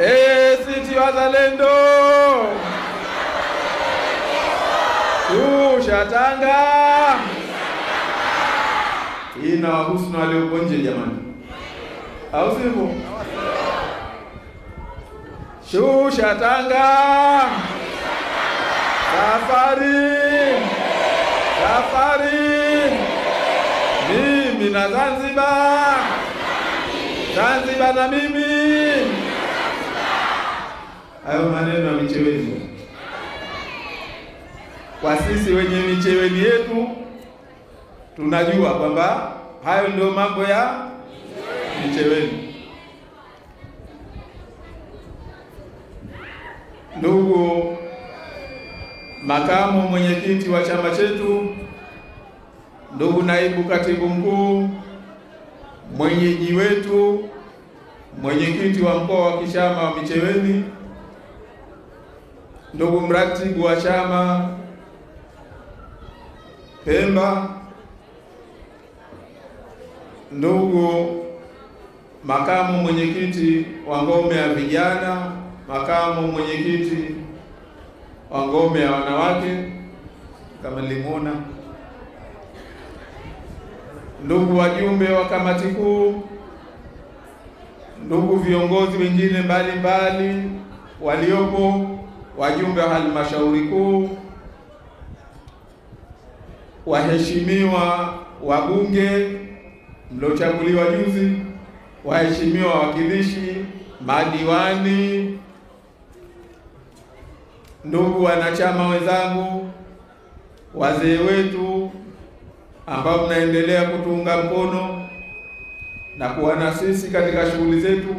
ACT Wazalendo, shusha tanga. Ina wahusu na wale uko nje jamani, au sivyo? Shusha tanga, safari, safari, mimi na Zanzibar, Zanzibar na mimi. Hayo maneno ya Micheweni. Kwa sisi wenye Micheweni yetu tunajua kwamba hayo ndio mambo ya Micheweni. Ndugu makamu mwenyekiti wa chama chetu, ndugu naibu katibu mkuu, mwenyeji wetu, mwenyekiti wa mkoa wa kichama wa Micheweni, ndugu mratibu wa chama Pemba, ndugu makamu mwenyekiti wa ngome ya vijana, makamu mwenyekiti wa ngome ya wanawake kama limona, ndugu wajumbe wa kamati kuu, ndugu viongozi wengine mbalimbali waliopo, wajumbe wa halmashauri kuu, waheshimiwa wabunge mliochaguliwa juzi, waheshimiwa wawakilishi, madiwani, ndugu wanachama wenzangu, wazee wetu ambao mnaendelea kutuunga mkono na kuwa na sisi katika shughuli zetu,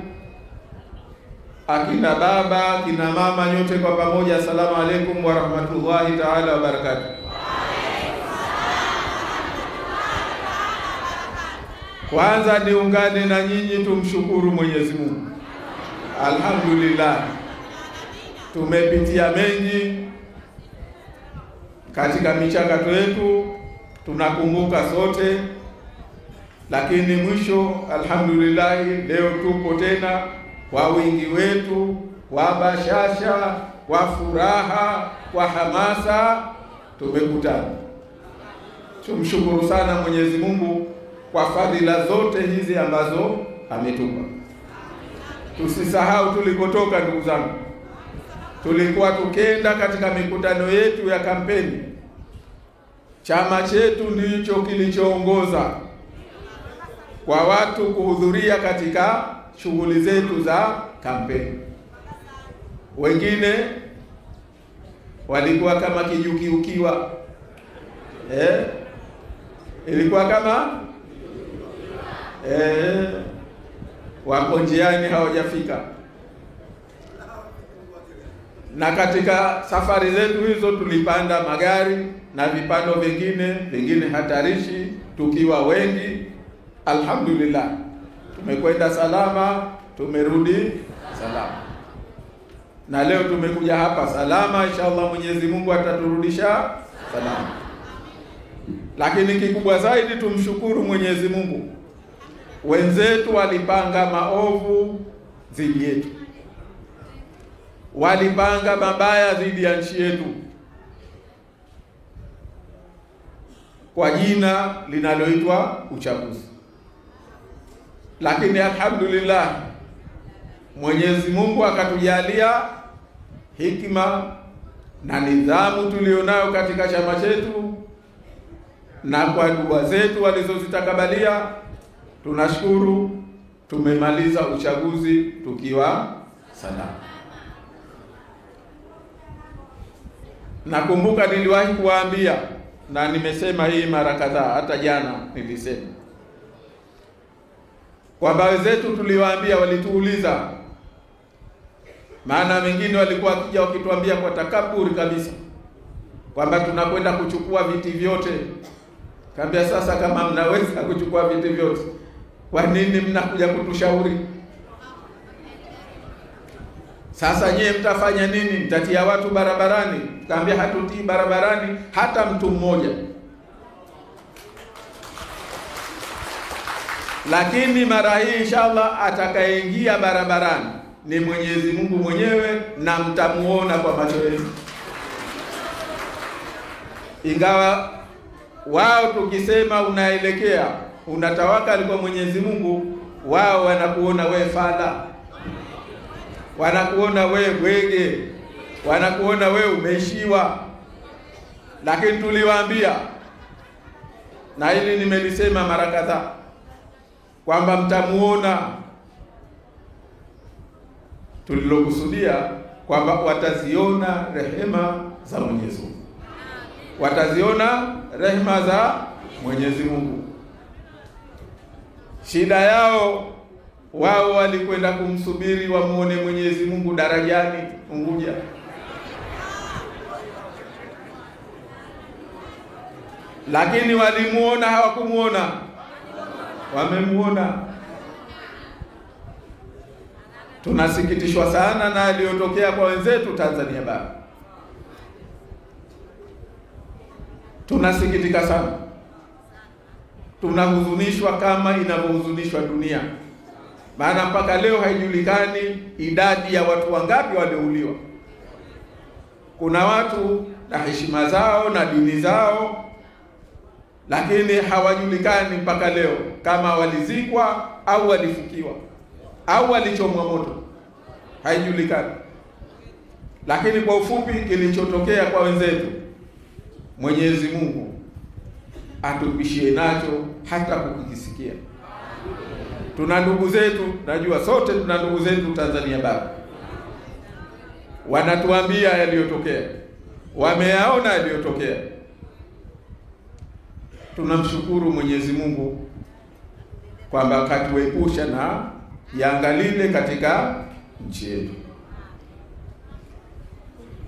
akina baba, akina mama, nyote kwa pamoja, asalamu alaykum wa rahmatullahi ta'ala wa barakatuh. Kwanza niungane na nyinyi tumshukuru Mwenyezi Mungu. Alhamdulillah. Tumepitia mengi katika michakato yetu, tunakumbuka sote, lakini mwisho alhamdulillah leo tupo tena kwa wingi wetu, kwa bashasha, kwa furaha, kwa hamasa tumekutana. Tumshukuru sana Mwenyezi Mungu kwa fadhila zote hizi ambazo ametupa. Tusisahau tulikotoka ndugu zangu. Tulikuwa tukenda katika mikutano yetu ya kampeni. Chama chetu ndicho kilichoongoza kwa watu kuhudhuria katika shughuli zetu za kampeni. Wengine walikuwa kama kijukiukiwa. Ilikuwa kama wako njiani hawajafika. Na katika safari zetu hizo tulipanda magari na vipando vingine hatarishi tukiwa wengi. Alhamdulillah. Tumekwenda salama, tumerudi salama. Na leo tumekuja hapa salama, inshallah Mwenyezi Mungu ataturudisha salama. Lakini kikubwa zaidi tumshukuru Mwenyezi Mungu. Wenzetu walipanga maovu dhidi yetu. Walipanga mabaya dhidi ya nchi yetu kwa jina linaloitwa uchaguzi. Lakini alhamdulillah Mwenyezi Mungu akatujalia hikima na nidhamu tulionayo katika chama chetu, na kwa dua zetu walizozitakabalia tunashukuru tumemaliza uchaguzi tukiwa salama. Nakumbuka niliwahi kuwaambia na nimesema hii mara kadhaa, hata jana nilisema kwamba wenzetu tuliwaambia, walituuliza, maana wengine walikuwa wakija wakituambia kwa takaburi kabisa kwamba tunakwenda kuchukua viti vyote. Kaambia sasa kama mnaweza kuchukua viti vyote, kwa nini mnakuja kutushauri? Sasa nyie mtafanya nini? Mtatia watu barabarani? Kaambia hatutii barabarani hata mtu mmoja. Lakini mara hii inshallah atakayeingia barabarani ni Mwenyezi Mungu mwenyewe, na mtamuona kwa macho yenu. Ingawa wao tukisema unaelekea unatawakali kwa Mwenyezi Mungu, wao wanakuona we fala, wanakuona we bwege, wanakuona we umeishiwa. Lakini tuliwaambia, na hili nimelisema mara kadhaa, kwamba mtamuona. Tulilokusudia kwamba wataziona rehema za Mwenyezi Mungu, wataziona rehema za Mwenyezi Mungu. Shida yao wao walikwenda kumsubiri wamuone Mwenyezi Mungu darajani Unguja. Lakini walimuona, hawakumuona? Wamemuona. Tunasikitishwa sana na aliyotokea kwa wenzetu Tanzania bara. Tunasikitika sana. Tunahuzunishwa kama inavyohuzunishwa dunia. Maana mpaka leo haijulikani idadi ya watu wangapi waliouliwa. Kuna watu na heshima zao na dini zao, lakini hawajulikani mpaka leo kama walizikwa au walifukiwa au walichomwa moto, haijulikani. Lakini kwa ufupi, kilichotokea kwa wenzetu, Mwenyezi Mungu atupishie nacho hata kukisikia. Tuna ndugu zetu, najua sote tuna ndugu zetu Tanzania bara, wanatuambia yaliyotokea, wameyaona yaliyotokea. Tunamshukuru Mwenyezi Mungu kwamba katuepusha na yangalile katika nchi yetu.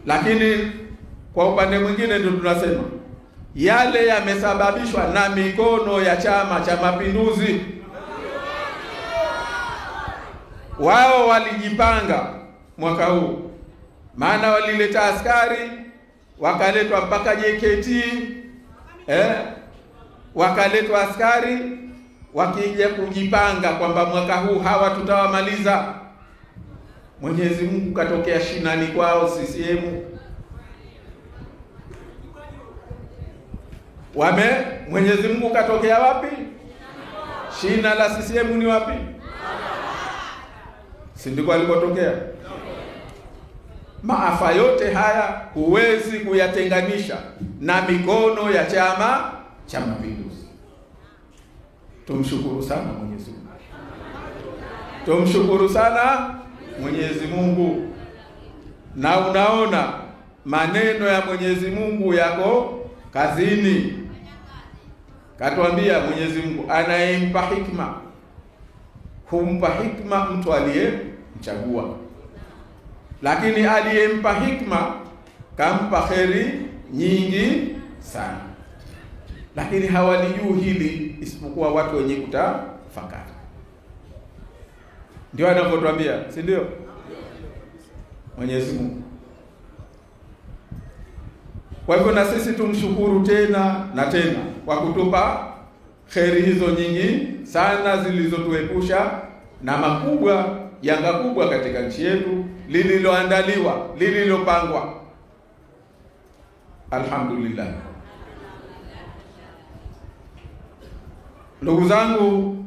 Lakini kwa upande mwingine ndio tunasema yale yamesababishwa na mikono ya Chama cha Mapinduzi. Wao walijipanga mwaka huu, maana walileta askari, wakaletwa mpaka JKT, wakaletwa askari wakija kujipanga kwamba mwaka huu hawa tutawamaliza. Mwenyezi Mungu katokea shinani kwao CCM. Mwenyezi Mungu katokea wapi? Shina la CCM ni wapi? Si ndiko alikotokea? Maafa yote haya huwezi kuyatenganisha na mikono ya Chama cha Mapinduzi. Tumshukuru sana Mwenyezi Mungu. Tumshukuru sana Mwenyezi Mungu. Na unaona maneno ya Mwenyezi Mungu yako kazini. Katuambia Mwenyezi Mungu anayempa hikma humpa hikma mtu aliyemchagua, lakini aliyempa hikma kampa kheri nyingi sana. Lakini hawalijui hili isipokuwa watu wenye kutafakari. Ndio anavyotuambia, si ndio? Mwenyezi Mungu. Kwa hivyo na sisi tumshukuru tena na tena kwa kutupa kheri hizo nyingi sana zilizotuepusha na makubwa, janga kubwa katika nchi yetu lililoandaliwa, lililopangwa. Alhamdulillah. Ndugu zangu,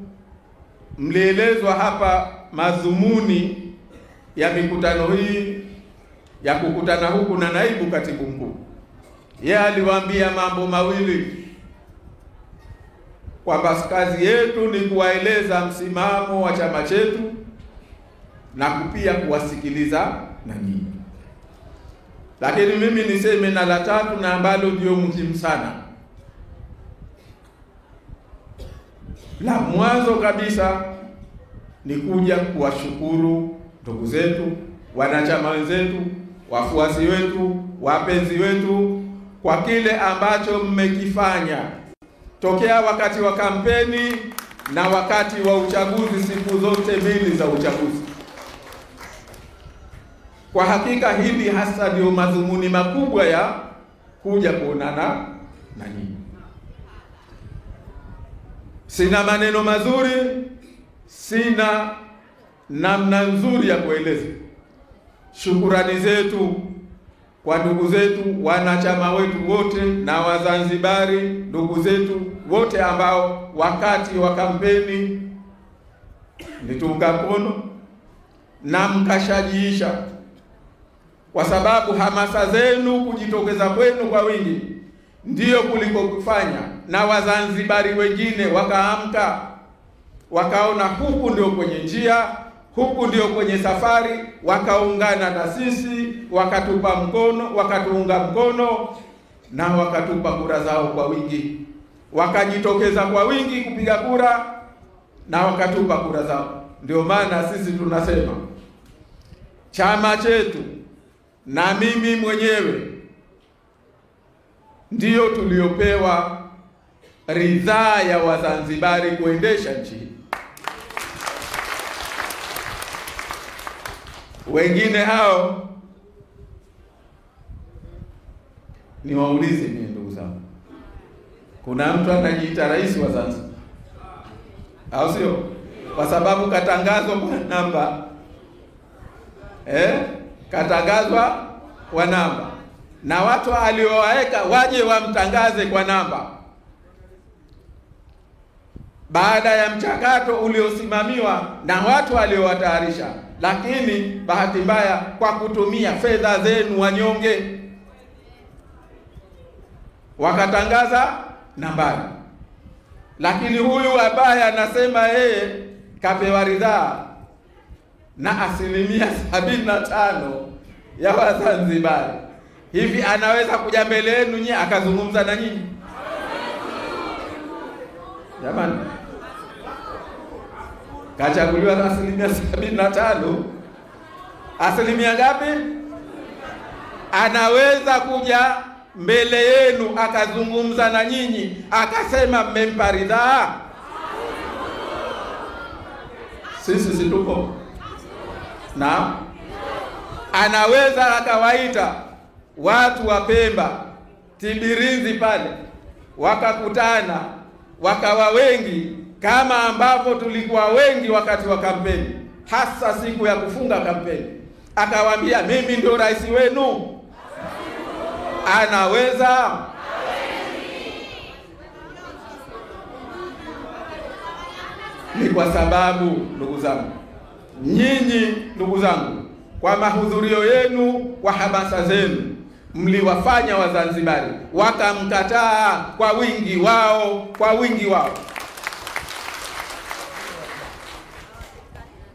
mlielezwa hapa madhumuni ya mikutano hii, ya kukutana huku na naibu katibu mkuu. Yeye aliwaambia mambo mawili, kwamba kazi yetu ni kuwaeleza msimamo wa chama chetu na pia kuwasikiliza na nyinyi. Lakini mimi niseme na la tatu, na ambalo ndio muhimu sana. La mwanzo kabisa ni kuja kuwashukuru ndugu zetu, wanachama wenzetu, wafuasi wetu, wapenzi wetu kwa kile ambacho mmekifanya tokea wakati wa kampeni na wakati wa uchaguzi, siku zote mbili za uchaguzi. Kwa hakika hili hasa ndio madhumuni makubwa ya kuja kuonana na nyinyi. Sina maneno mazuri, sina namna nzuri ya kueleza shukurani zetu kwa ndugu zetu, wanachama wetu wote na Wazanzibari ndugu zetu wote ambao wakati wa kampeni mlitunga mkono na mkashajiisha, kwa sababu hamasa zenu, kujitokeza kwenu kwa wingi ndiyo kuliko kufanya, na Wazanzibari wengine wakaamka, wakaona huku ndio kwenye njia, huku ndio kwenye safari, wakaungana na sisi, wakatupa mkono, wakatuunga mkono na wakatupa kura zao kwa wingi, wakajitokeza kwa wingi kupiga kura na wakatupa kura zao. Ndio maana sisi tunasema chama chetu na mimi mwenyewe ndiyo tuliopewa ridhaa ya Wazanzibari kuendesha nchi. Wengine hao ni waulize mimi, ndugu zangu, kuna mtu anajiita rais wa Zanzibar, au sio? Kwa sababu katangazwa kwa namba, katangazwa kwa namba, na watu aliowaweka waje wamtangaze kwa namba baada ya mchakato uliosimamiwa na watu waliowatayarisha, lakini bahati mbaya kwa kutumia fedha zenu wanyonge wakatangaza nambari. Lakini huyu ambaye anasema yeye kapewa ridhaa na 75% ya Wazanzibari, hivi anaweza kuja mbele yenu nyinyi akazungumza na nyinyi? Jamani, kachaguliwa 75%. Asilimia ngapi? Anaweza kuja mbele yenu akazungumza na nyinyi akasema mmempa ridhaa? Sisi situpo. Na anaweza akawaita watu wa Pemba, Tibirizi pale, wakakutana wakawa wengi kama ambavyo tulikuwa wengi wakati wa kampeni, hasa siku ya kufunga kampeni, akawaambia mimi ndio rais wenu? Anaweza? Ni kwa sababu ndugu zangu, nyinyi ndugu zangu, kwa mahudhurio yenu, kwa hamasa zenu, mliwafanya Wazanzibari wakamkataa kwa wingi wao,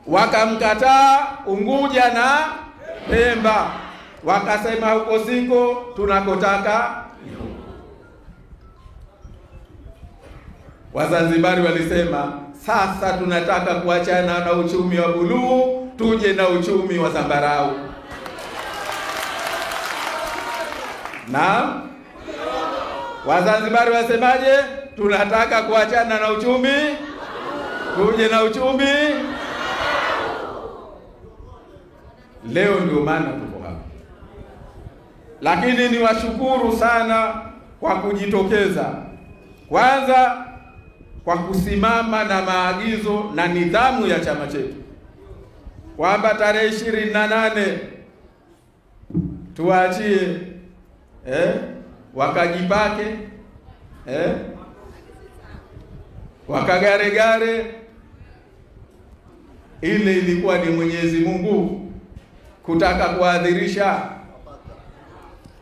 wakamkataa Unguja na Pemba, wakasema huko siko tunakotaka. Wazanzibari walisema sasa tunataka kuachana na uchumi wa buluu, tuje na uchumi wa zambarau. Na Wazanzibari wasemaje? Tunataka kuachana na uchumi, tuje na uchumi. Leo ndio maana tuko hapa. Lakini niwashukuru sana kwa kujitokeza. Kwanza kwa kusimama na maagizo na nidhamu ya chama chetu, kwamba tarehe 28 tuachie wakajipake wakagaregare. Ile ilikuwa ni Mwenyezi Mungu kutaka kuadhirisha.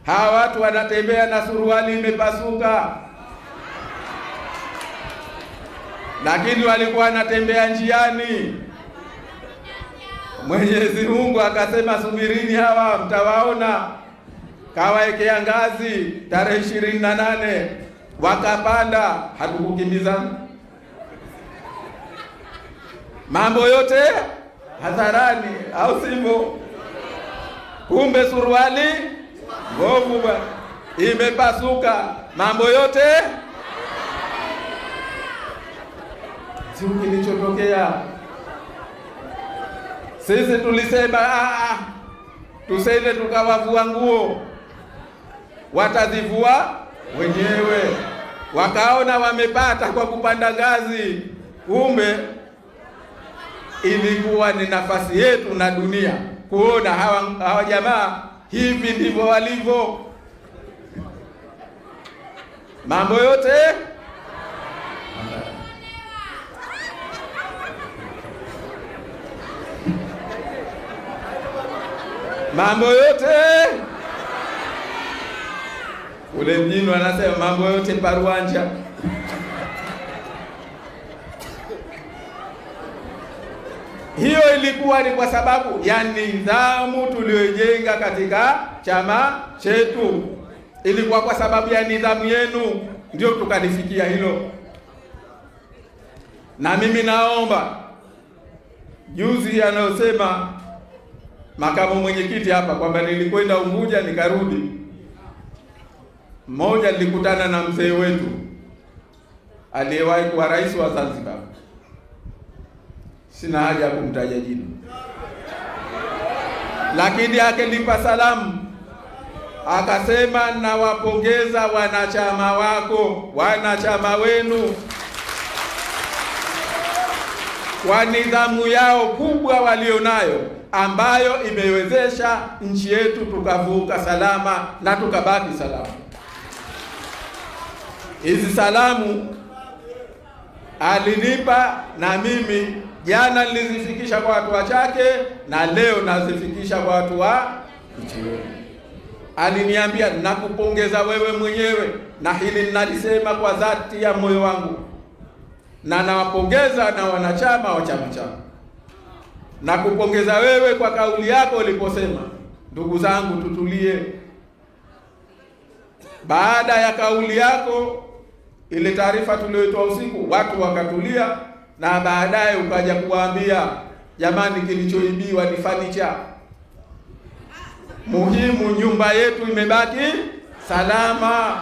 Hawa watu wanatembea na suruali imepasuka, lakini walikuwa wanatembea njiani. Mwenyezi Mungu akasema subirini, hawa mtawaona. Kawaekea ngazi tarehe 28, wakapanda, hatukukimbizana. Mambo yote hadharani, au sivyo? Kumbe suruali mbovu imepasuka, mambo yote si kilichotokea. Sisi tulisema tusende tukawavua nguo, watazivua wenyewe. Wakaona wamepata kwa kupanda ngazi, kumbe ilikuwa ni nafasi yetu na dunia kuona hawa jamaa hivi ndivyo walivyo. Mambo yote ule mjini wanasema mambo yote paruanja. Hiyo ilikuwa ni kwa sababu ya nidhamu tuliyojenga katika chama chetu. Ilikuwa kwa sababu ya nidhamu yenu ndio tukalifikia hilo. Na mimi naomba juzi anayosema makamu mwenyekiti hapa kwamba nilikwenda Unguja nikarudi. Mmoja nilikutana na mzee wetu aliyewahi kuwa rais wa Zanzibar. Sina haja kumtaja jina. Lakini akenipa salamu. Akasema nawapongeza wanachama wako, wanachama wenu kwa nidhamu yao kubwa walionayo ambayo imewezesha nchi yetu tukavuka salama na tukabaki salama. Hizi salamu alinipa na mimi jana nilizifikisha kwa watu wachake na leo nazifikisha kwa watu wa nchi yetu. Aliniambia nakupongeza wewe mwenyewe, na hili ninalisema kwa dhati ya moyo wangu, na nawapongeza na wanachama wa chama changu. Nakupongeza wewe kwa kauli yako uliposema ndugu zangu tutulie. Baada ya kauli yako ile taarifa tuliyoitoa usiku watu wakatulia, na baadaye ukaja kuwaambia jamani, kilichoibiwa ni furniture. Muhimu nyumba yetu imebaki salama.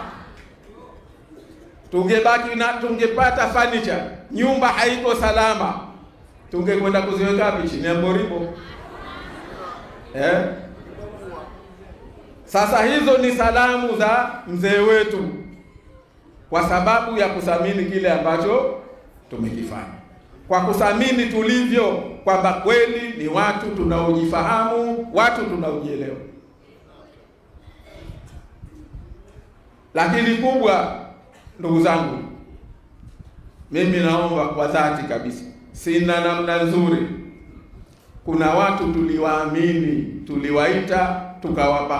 Tungebaki na tungepata furniture, nyumba haiko salama, tungekwenda kuziweka wapi? Chini ya mboribo. Sasa hizo ni salamu za mzee wetu kwa sababu ya kuthamini kile ambacho tumekifanya, kwa kuthamini tulivyo, kwamba kweli ni watu tunaojifahamu, watu tunaojielewa. Lakini kubwa, ndugu zangu, mimi naomba kwa dhati kabisa, sina namna nzuri. Kuna watu tuliwaamini, tuliwaita, tukawapa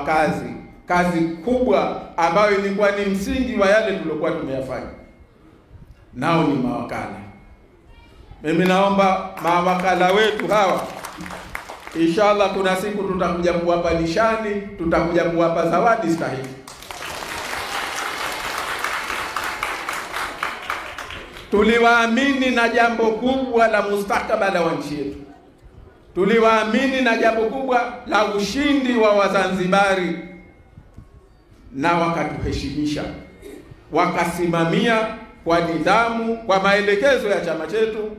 kazi kubwa ambayo ilikuwa ni msingi wa yale tuliokuwa tumeyafanya. Nao ni mawakala. Mimi naomba mawakala wetu hawa, inshallah kuna siku tutakuja kuwapa nishani, tutakuja kuwapa zawadi stahili. Tuliwaamini na jambo kubwa la mustakabali wa nchi yetu. Tuliwaamini na jambo kubwa la ushindi wa Wazanzibari, na wakatuheshimisha, wakasimamia kwa nidhamu, kwa maelekezo ya chama chetu,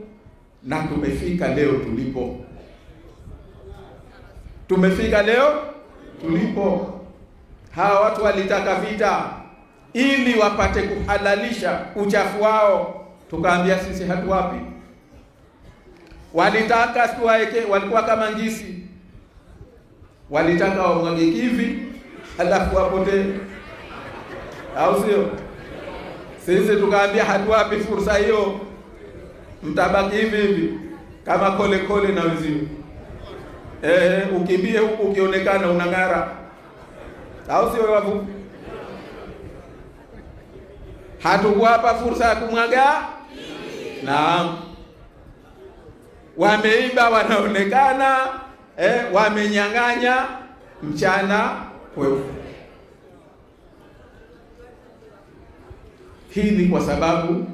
na tumefika leo tulipo. Hawa watu walitaka vita ili wapate kuhalalisha uchafu wao, tukaambia sisi hatuwapi. Walitaka tuwaeke, walikuwa kama ngisi, walitaka wamwage kivi alafu wapote, au sio? Sisi tukaambia hatuwapi fursa hiyo, mtabaki hivi kama kole na wenzio. Ukimbie huku ukionekana unang'ara, au sio wavu? Hatukuwapa fursa ya kumwaga. Naam. Wameiba, wanaonekana, wamenyang'anya mchana kweupe. Hii ni kwa sababu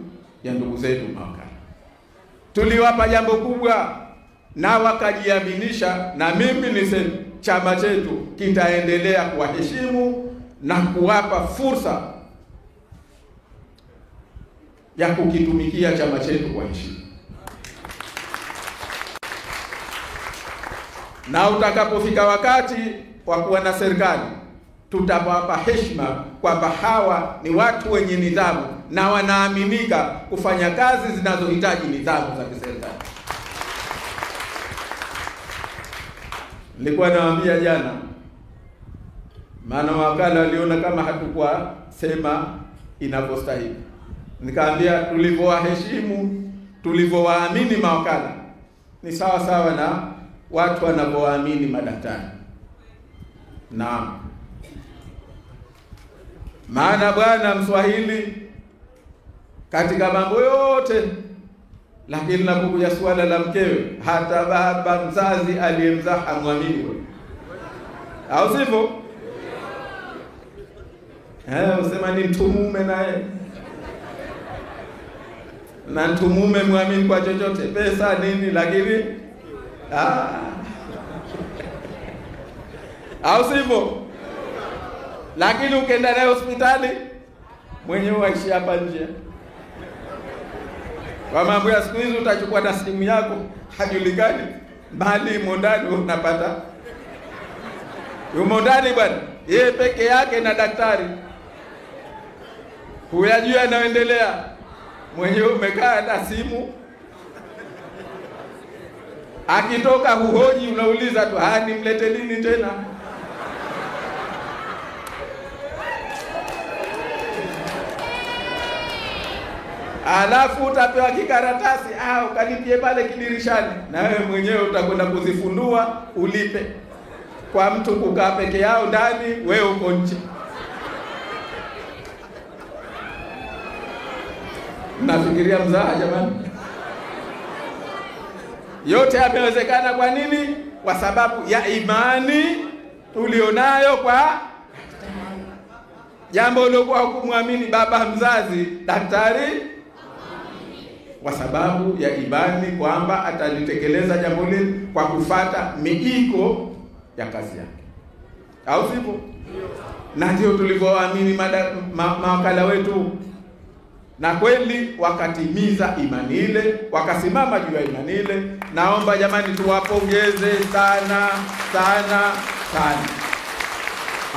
ya ndugu zetu mawakala. Tuliwapa jambo kubwa na wakajiaminisha, na mimi niseme chama chetu kitaendelea kuwaheshimu na kuwapa fursa ya kukitumikia chama chetu kwa heshima. Na utakapofika wakati wa kuwa na serikali, tutawapa heshima kwamba hawa ni watu wenye nidhamu na wanaaminika kufanya kazi zinazohitaji nidhamu za kiserikali. Nilikuwa nawaambia jana, maana wakala waliona kama hatukuwa sema inavyostahili. Nikaambia tulivyowaheshimu, tulivyowaamini mawakala ni sawa sawa na watu wanavyowaamini madaktari. Naam. Maana bwana Mswahili katika mambo yote, lakini linapokuja swala la mkewe, hata baba mzazi aliyemzaa amwamini wewe, au sivyo? Usema ni mtumume naye, na mtumume muamini kwa chochote, pesa nini, lakini au sivyo? Lakini ukienda naye hospitali mwenyewe waishi hapa nje. Kwa mambo ya siku hizi utachukua na simu yako, hajulikani mali imo ndani, unapata yumo ndani bwana, yeye peke yake na daktari, huyajua yanaendelea, mwenyewe umekaa na simu. Akitoka huhoji, unauliza tu, nimlete lini tena? Alafu utapewa kikaratasi, ukalipie pale kidirishani, na wewe mwenyewe utakwenda kuzifundua ulipe. Kwa mtu kukaa peke yao ndani, wewe uko nje. Mnafikiria mzaha jamani? Yote yamewezekana kwa nini? Kwa sababu ya imani tulionayo kwa jambo lilokuwa kumwamini baba mzazi, daktari, kwa sababu ya imani kwamba atalitekeleza jambo lile kwa kufata miiko ya kazi yake, au sivyo? Na ndio tulivyoamini mawakala wetu, na kweli wakatimiza imani ile, wakasimama juu ya imani ile. Naomba jamani, tuwapongeze sana sana sana.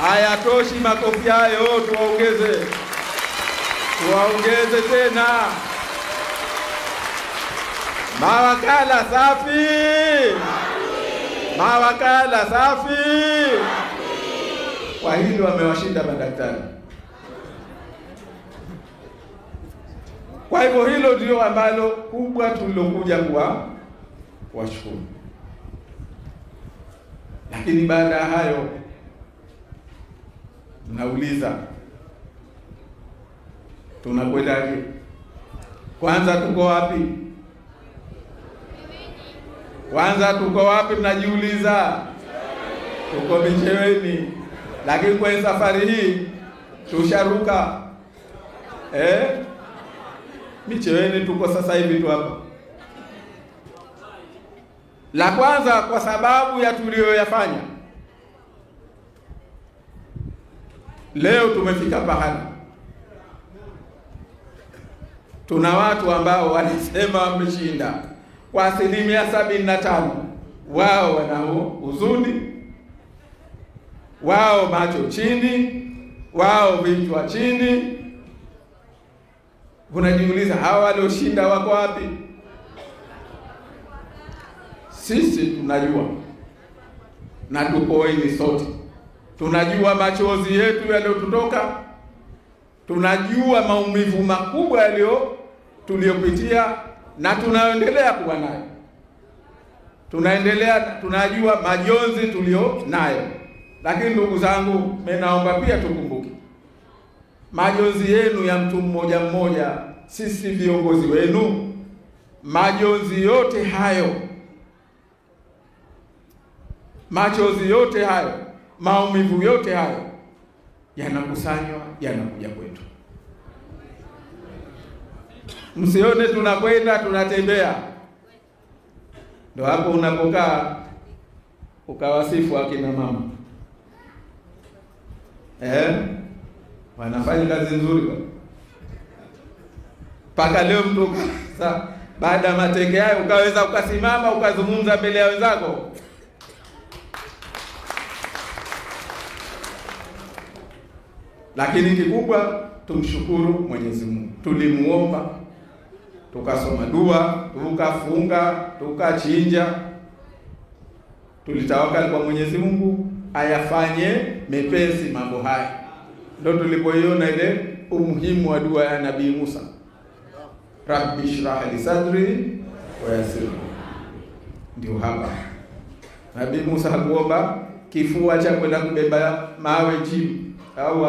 Hayatoshi makofi hayo, tuwaongeze tena. Mawakala safi, mawakala safi. Kwa hilo wamewashinda madaktari. Kwa hivyo hilo ndio ambalo kubwa tulilokuja kuwashukuru. Lakini baada ya hayo, nauliza, tunakwendaje? Kwanza tuko wapi? Mnajiuliza. Tuko Micheweni. Lakini kwa safari hii tusharuka. Micheweni tuko sasa hivi tu hapa. La kwanza kwa sababu ya tuliyoyafanya. Leo tumefika pahali tuna watu ambao wanasema wameshinda kwa 75%. Wao wana huzuni, wao macho chini, wao vichwa chini. Unajiuliza, hawa walioshinda wako wapi? Sisi tunajua, na tupo wengi sote. Tunajua machozi yetu yaliyotutoka, tunajua maumivu makubwa tuliyopitia na tunaendelea kuwa nayo. Tunajua majonzi tulio nayo. Lakini ndugu zangu, mimi naomba pia tukumbuke majonzi yenu ya mtu mmoja mmoja, sisi viongozi wenu. Majonzi yote hayo, machozi yote hayo, maumivu yote hayo yanakusanywa, yanakuja kwetu. Msione tunakwenda tunatembea. Ndio hapo unapokaa ukawasifu akina mama. Wanafanya kazi nzuri bwana. Paka leo mtu baada ya mateke hayo ukaweza ukasimama ukazungumza mbele ya wenzako. Lakini kikubwa tumshukuru Mwenyezi Mungu. Tulimuomba, tukasoma dua, tukafunga, tukachinja. tulitawakal kwa Mwenyezi Mungu ayafanye mepesi mambo haya. Ndio tulipoiona ile umuhimu wa dua ya Nabii Musa, Rabbi shrah li sadri wa yassir. Ndio hapa Nabii Musa hakuomba kifua cha kwenda kubeba mawe chini, au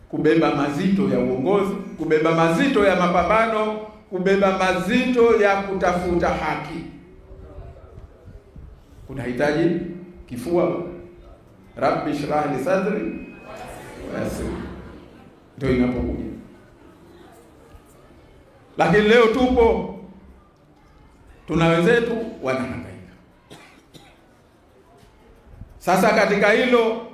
kubeba mazito ya uongozi, kubeba mazito ya mapambano, kubeba mazito ya kutafuta haki. Kunahitaji kifua. Rabbi shrah li sadri wa yassir, ndio inapokuja. Lakini leo tuna wenzetu wanahangaika. Sasa katika hilo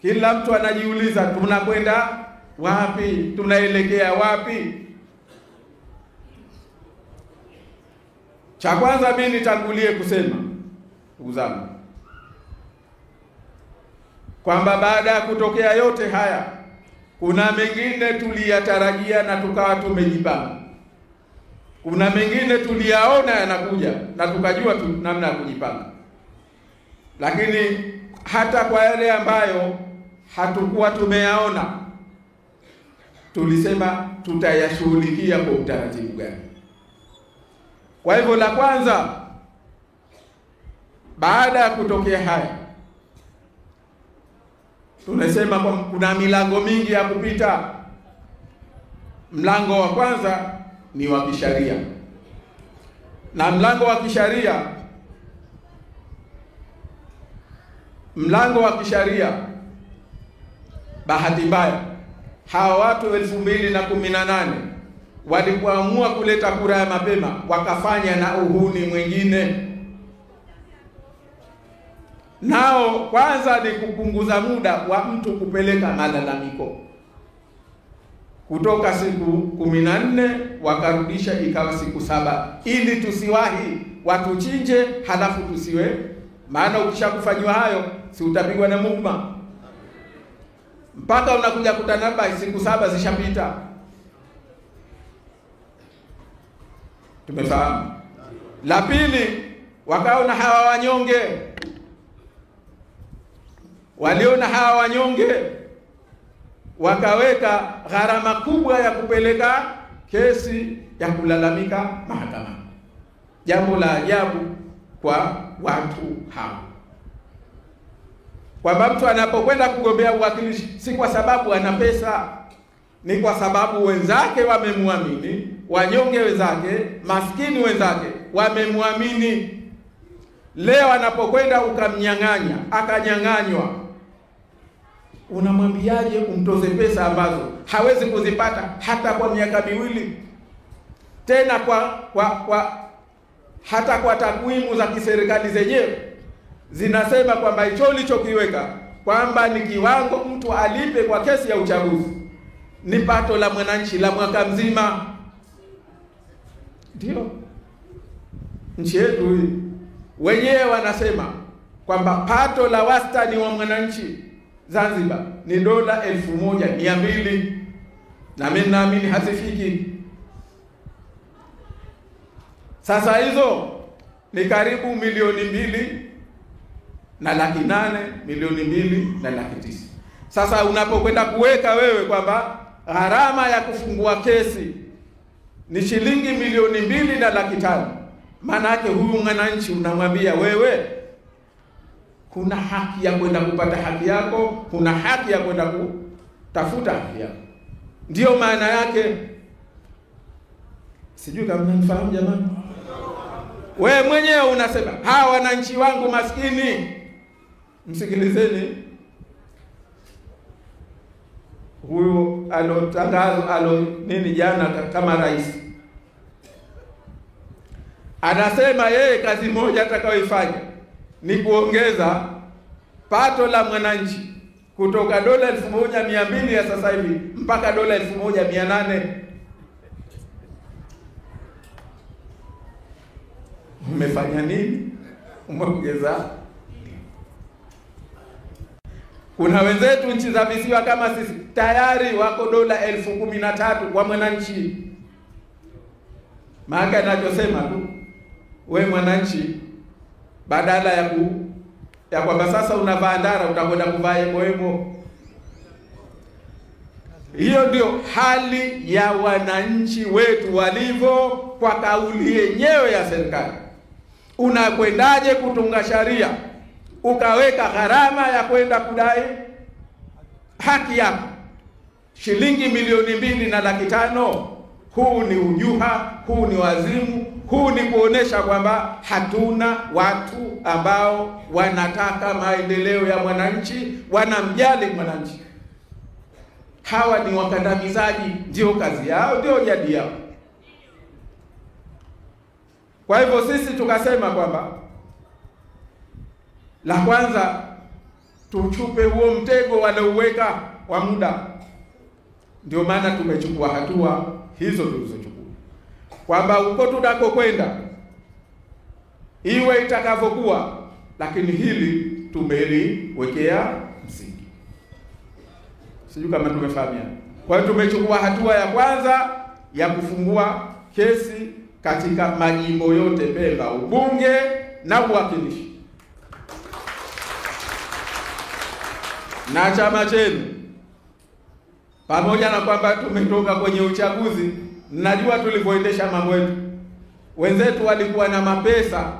kila mtu anajiuliza, tunakwenda wapi? Tunaelekea wapi? Cha kwanza mimi nitangulie kusema, ndugu zangu, kwamba baada ya kutokea yote haya kuna mengine tuliyatarajia na tukawa tumejipanga. Kuna mengine tuliyaona yanakuja na tukajua namna ya kujipanga. Lakini hata kwa yale ambayo hatukuwa tumeyaona, tulisema tutayashughulikia kwa utaratibu gani. Kwa hivyo la kwanza, baada ya kutokea haya, tunasema kuna milango mingi ya kupita. Mlango wa kwanza ni wa kisharia, na mlango wa kisharia bahati mbaya hawa watu 2018 walipoamua kuleta kura ya mapema wakafanya na uhuni mwingine. Nao kwanza ni kupunguza muda wa mtu kupeleka malalamiko kutoka siku 14 wakarudisha ikawa siku 7, ili tusiwahi watuchinje halafu tusiwe. Maana ukishakufanywa hayo si utapigwa na mugma, mpaka unakuja kutanaba siku 7 zishapita. Tumefahamu. La pili, wakaona hawa wanyonge, waliona hawa wanyonge, wakaweka gharama kubwa ya kupeleka kesi ya kulalamika mahakamani. Jambo la ajabu kwa watu hao, kwamba mtu anapokwenda kugombea uwakilishi si kwa sababu ana pesa, ni kwa sababu wenzake wamemwamini, wanyonge wenzake, maskini wenzake wamemwamini. Leo anapokwenda ukamnyang'anya, akanyang'anywa, unamwambiaje umtoze pesa ambazo hawezi kuzipata hata kwa miaka miwili? Tena hata kwa takwimu za kiserikali zenyewe zinasema kwamba hicho ulichokiweka kwamba ni kiwango mtu alipe kwa kesi ya uchaguzi ni pato la mwananchi la mwaka mzima. Ndio nchi yetu hii wenyewe wanasema kwamba pato la wastani wa mwananchi Zanzibar ni dola 1200, na mimi naamini hazifiki. Sasa hizo ni karibu 2,200,000 na 800,000, 2,200,000 na 900,000. Sasa unapokwenda kuweka wewe kwamba gharama ya kufungua kesi ni shilingi 2,200,000 na 500,000, maana yake huyu mwananchi unamwambia wewe kuna haki ya kwenda kupata haki yako, kuna haki ya kwenda kutafuta haki yako. Ndiyo maana yake. Sijui kama mnafahamu jamani. Wewe mwenyewe unasema hawa wananchi wangu maskini. Msikilizeni huyo alotangaza nini jana kama rais. Anasema yeye kazi moja atakayoifanya ni kuongeza pato la mwananchi kutoka dola 1,200 ya sasa hivi mpaka dola 1,800. Umefanya nini? Umeongeza. Kuna wenzetu nchi za visiwa kama sisi tayari wako dola 13,000 kwa mwananchi. Maana anachosema tu, we mwananchi badala ya kwamba sasa unavaa ndara utakwenda kuvaa emo. Hiyo ndio hali ya wananchi wetu walivyo kwa kauli yenyewe ya serikali. Unakwendaje kutunga sharia ukaweka gharama ya kwenda kudai haki yako shilingi milioni 2.5? Huu ni ujuha, huu ni wazimu, huu ni kuonesha kwamba hatuna watu ambao wanataka maendeleo ya mwananchi, wanamjali mwananchi. Hawa ni wakandamizaji, ndio kazi yao, ndio jadi yao. Kwa hivyo sisi tukasema kwamba la kwanza tuchupe huo mtego waliouweka wa muda. Ndio maana tumechukua hatua hizo tulizochukua, kwamba uko tunakokwenda iwe itakavyokuwa, lakini hili tumeliwekea msingi. Sijui kama tumefahamiana. Kwa hiyo tumechukua hatua ya kwanza ya kufungua kesi katika majimbo yote Pemba, ubunge na uwakilishi. Na chama chenu, pamoja na kwamba tumetoka kwenye uchaguzi, najua tulivyoendesha mambo yetu. Wenzetu walikuwa na mapesa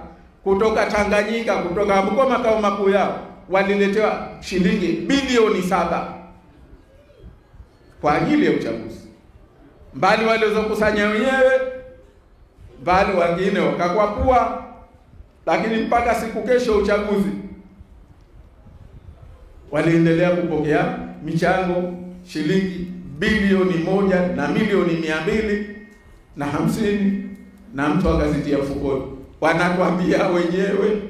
kutoka Tanganyika, kutoka mkoa makao makuu yao, waliletewa shilingi bilioni 7 kwa ajili ya uchaguzi. Mbali walizokusanya wenyewe, mbali wengine wakakwapua, lakini mpaka siku kesho uchaguzi waliendelea kupokea michango shilingi bilioni 1 na milioni 250 na mtu akazitia mfukoni. Wanatuambia wenyewe.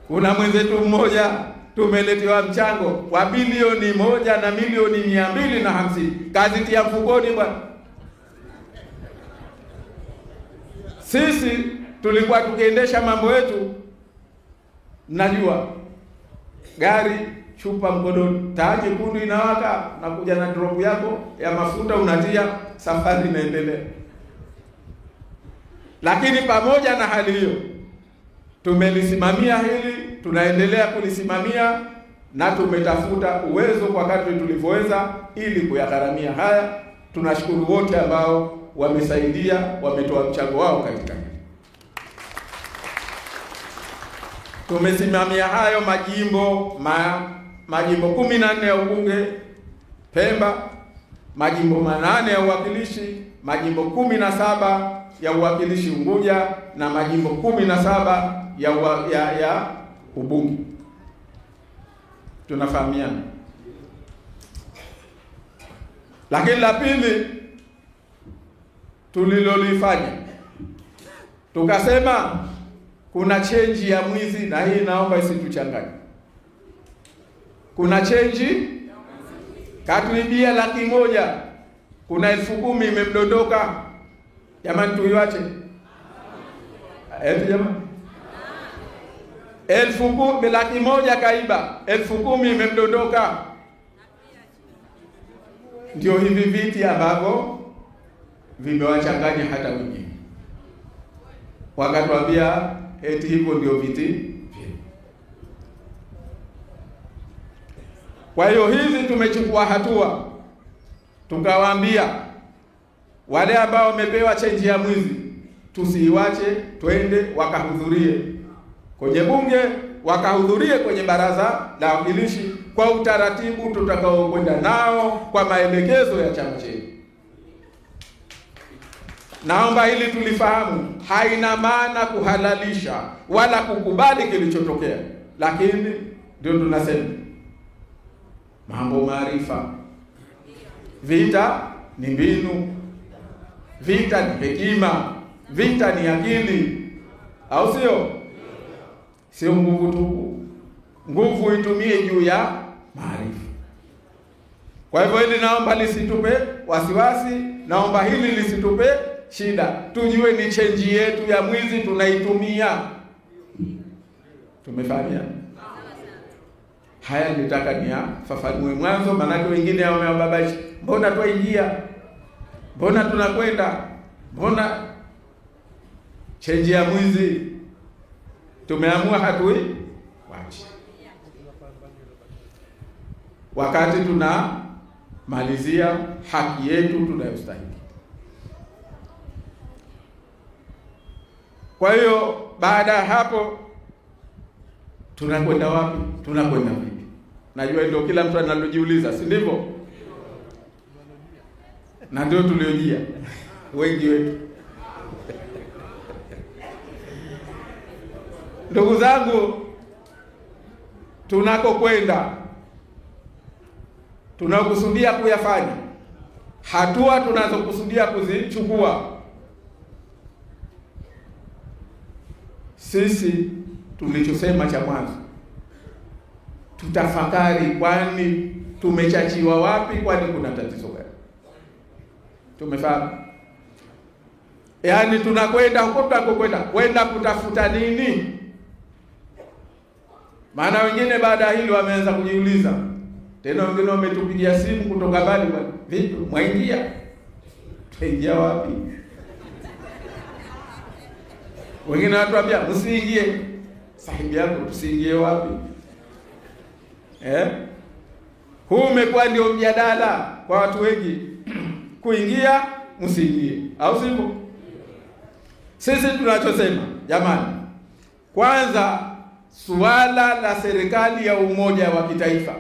Kuna mwenzetu mmoja tumeletewa mchango wa bilioni 1 na milioni 250, kazitia mfukoni bwana. Sisi tulikuwa tukiendesha mambo yetu, najua gari chupa mkodoni, taa nyekundu inawaka, na kuja na drop yako ya mafuta unatia, safari inaendelea. Lakini pamoja na hali hiyo tumelisimamia hili, tunaendelea kulisimamia, na tumetafuta uwezo kwa kadri tulivyoweza ili kuyagharamia haya. Tunashukuru wote ambao wamesaidia, wametoa mchango wao katika hili. Tumesimamia hayo majimbo 14 ya ubunge Pemba, majimbo 8 ya uwakilishi, majimbo 17 ya uwakilishi Unguja, na majimbo 17 ya ubunge. Tunafahamiana. Lakini la pili tulilolifanya, tukasema kuna change ya mwizi, na hii naomba isituchanganye. Kuna change, katuibia 100,000, kuna 10,000 imemdondoka. Jamani tuiwache? Jamani, 10,000, 100,000 kaiba, 10,000 imemdondoka. Ndio hivi viti ambavyo vimewachanganya hata wengine. Wakatuambia eti hivyo ndio viti. Kwa hiyo hizi tumechukua hatua, tukawaambia wale ambao wamepewa chenji ya mwizi tusiiwache, twende wakahudhurie kwenye bunge, wakahudhurie kwenye baraza la wawakilishi kwa utaratibu tutakao kwenda nao kwa maelekezo ya chama chetu. Naomba hili tulifahamu, haina maana kuhalalisha wala kukubali kilichotokea, lakini ndio tunasema mambo maarifa. Vita ni mbinu, vita ni hekima, vita ni akili, au sio? Sio nguvu tu. Nguvu itumie juu ya maarifa. Kwa hivyo hili naomba lisitupe wasiwasi, naomba hili lisitupe shida. Tujue ni chenji yetu ya mwizi tunaitumia. Tumefanya haya, nitaka niyafafanue mwanzo, maana wengine wamewababaisha. Mbona twaingia? Mbona tunakwenda? Mbona chenji ya mwizi tumeamua hatui wachi, wakati tunamalizia haki yetu tunayostahili. Kwa hiyo baada ya hapo tunakwenda wapi? Tunakwenda vipi? Najua ndio kila mtu analojiuliza, si ndivyo? Na ndio tuliojia wengi wetu. Ndugu zangu, tunakokwenda, tunakusudia kuyafanya, hatua tunazokusudia kuzichukua, sisi tulichosema cha mwanzo, tutafakari kwani tumechachiwa wapi, kwani kuna tatizo gani? Tumefahamu? Yaani tunakwenda huko, kwenda kutafuta nini? Maana wengine baada ya hilo wameanza kujiuliza. Tena wengine wametupigia simu kutoka mbali, vipi mwaingia? Tuingia wapi? Wengine watuambia msiingie. Sahibi yako tusiingie wapi? Huu umekuwa ndio mjadala kwa watu wengi. Kuingia msiingie, au sivyo? Sisi tunachosema, jamani, kwanza suala la serikali ya umoja wa kitaifa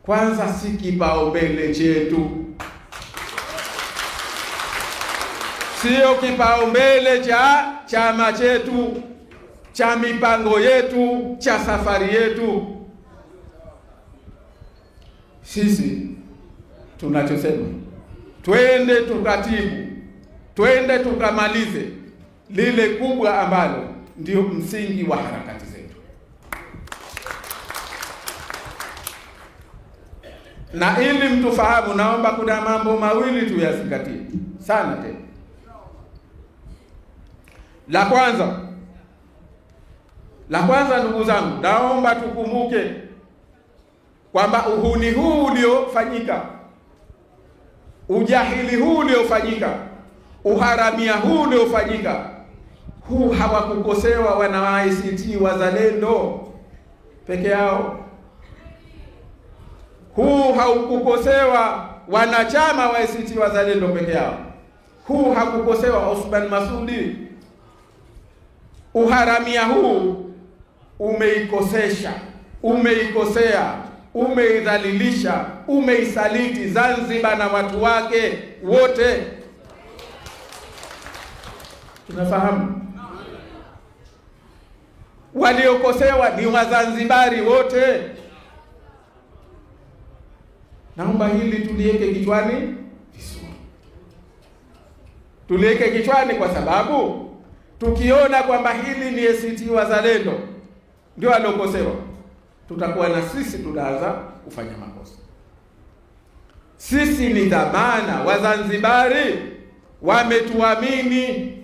kwanza si kipaumbele chetu, sio kipaumbele cha chama chetu, cha mipango yetu, cha safari yetu. Sisi tunachosema, twende tukatibu, twende tukamalize lile kubwa ambalo ndio msingi wa harakati zetu. Na ili mtufahamu, naomba kuna mambo mawili tuyazingatie sana tena. La kwanza ndugu zangu, naomba tukumbuke kwamba uhuni huu uliofanyika, ujahili huu uliofanyika, uharamia huu uliofanyika, huu hawakukosewa wana ACT Wazalendo peke yao. Huu haukukosewa wanachama wa ACT Wazalendo peke yao. Huu hakukosewa Osman Masudi. Uharamia huu umeikosesha, umeikosea, umeidhalilisha, umeisaliti Zanzibar na watu wake wote. Tunafahamu waliokosewa ni Wazanzibari wote. Naomba hili tuliweke kichwani vizuri. Tuliweke kichwani kwa sababu tukiona kwamba hili ni ACT Wazalendo ndio aliokosewa, tutakuwa na sisi tunaanza kufanya makosa. Sisi ni dhamana, Wazanzibari wametuamini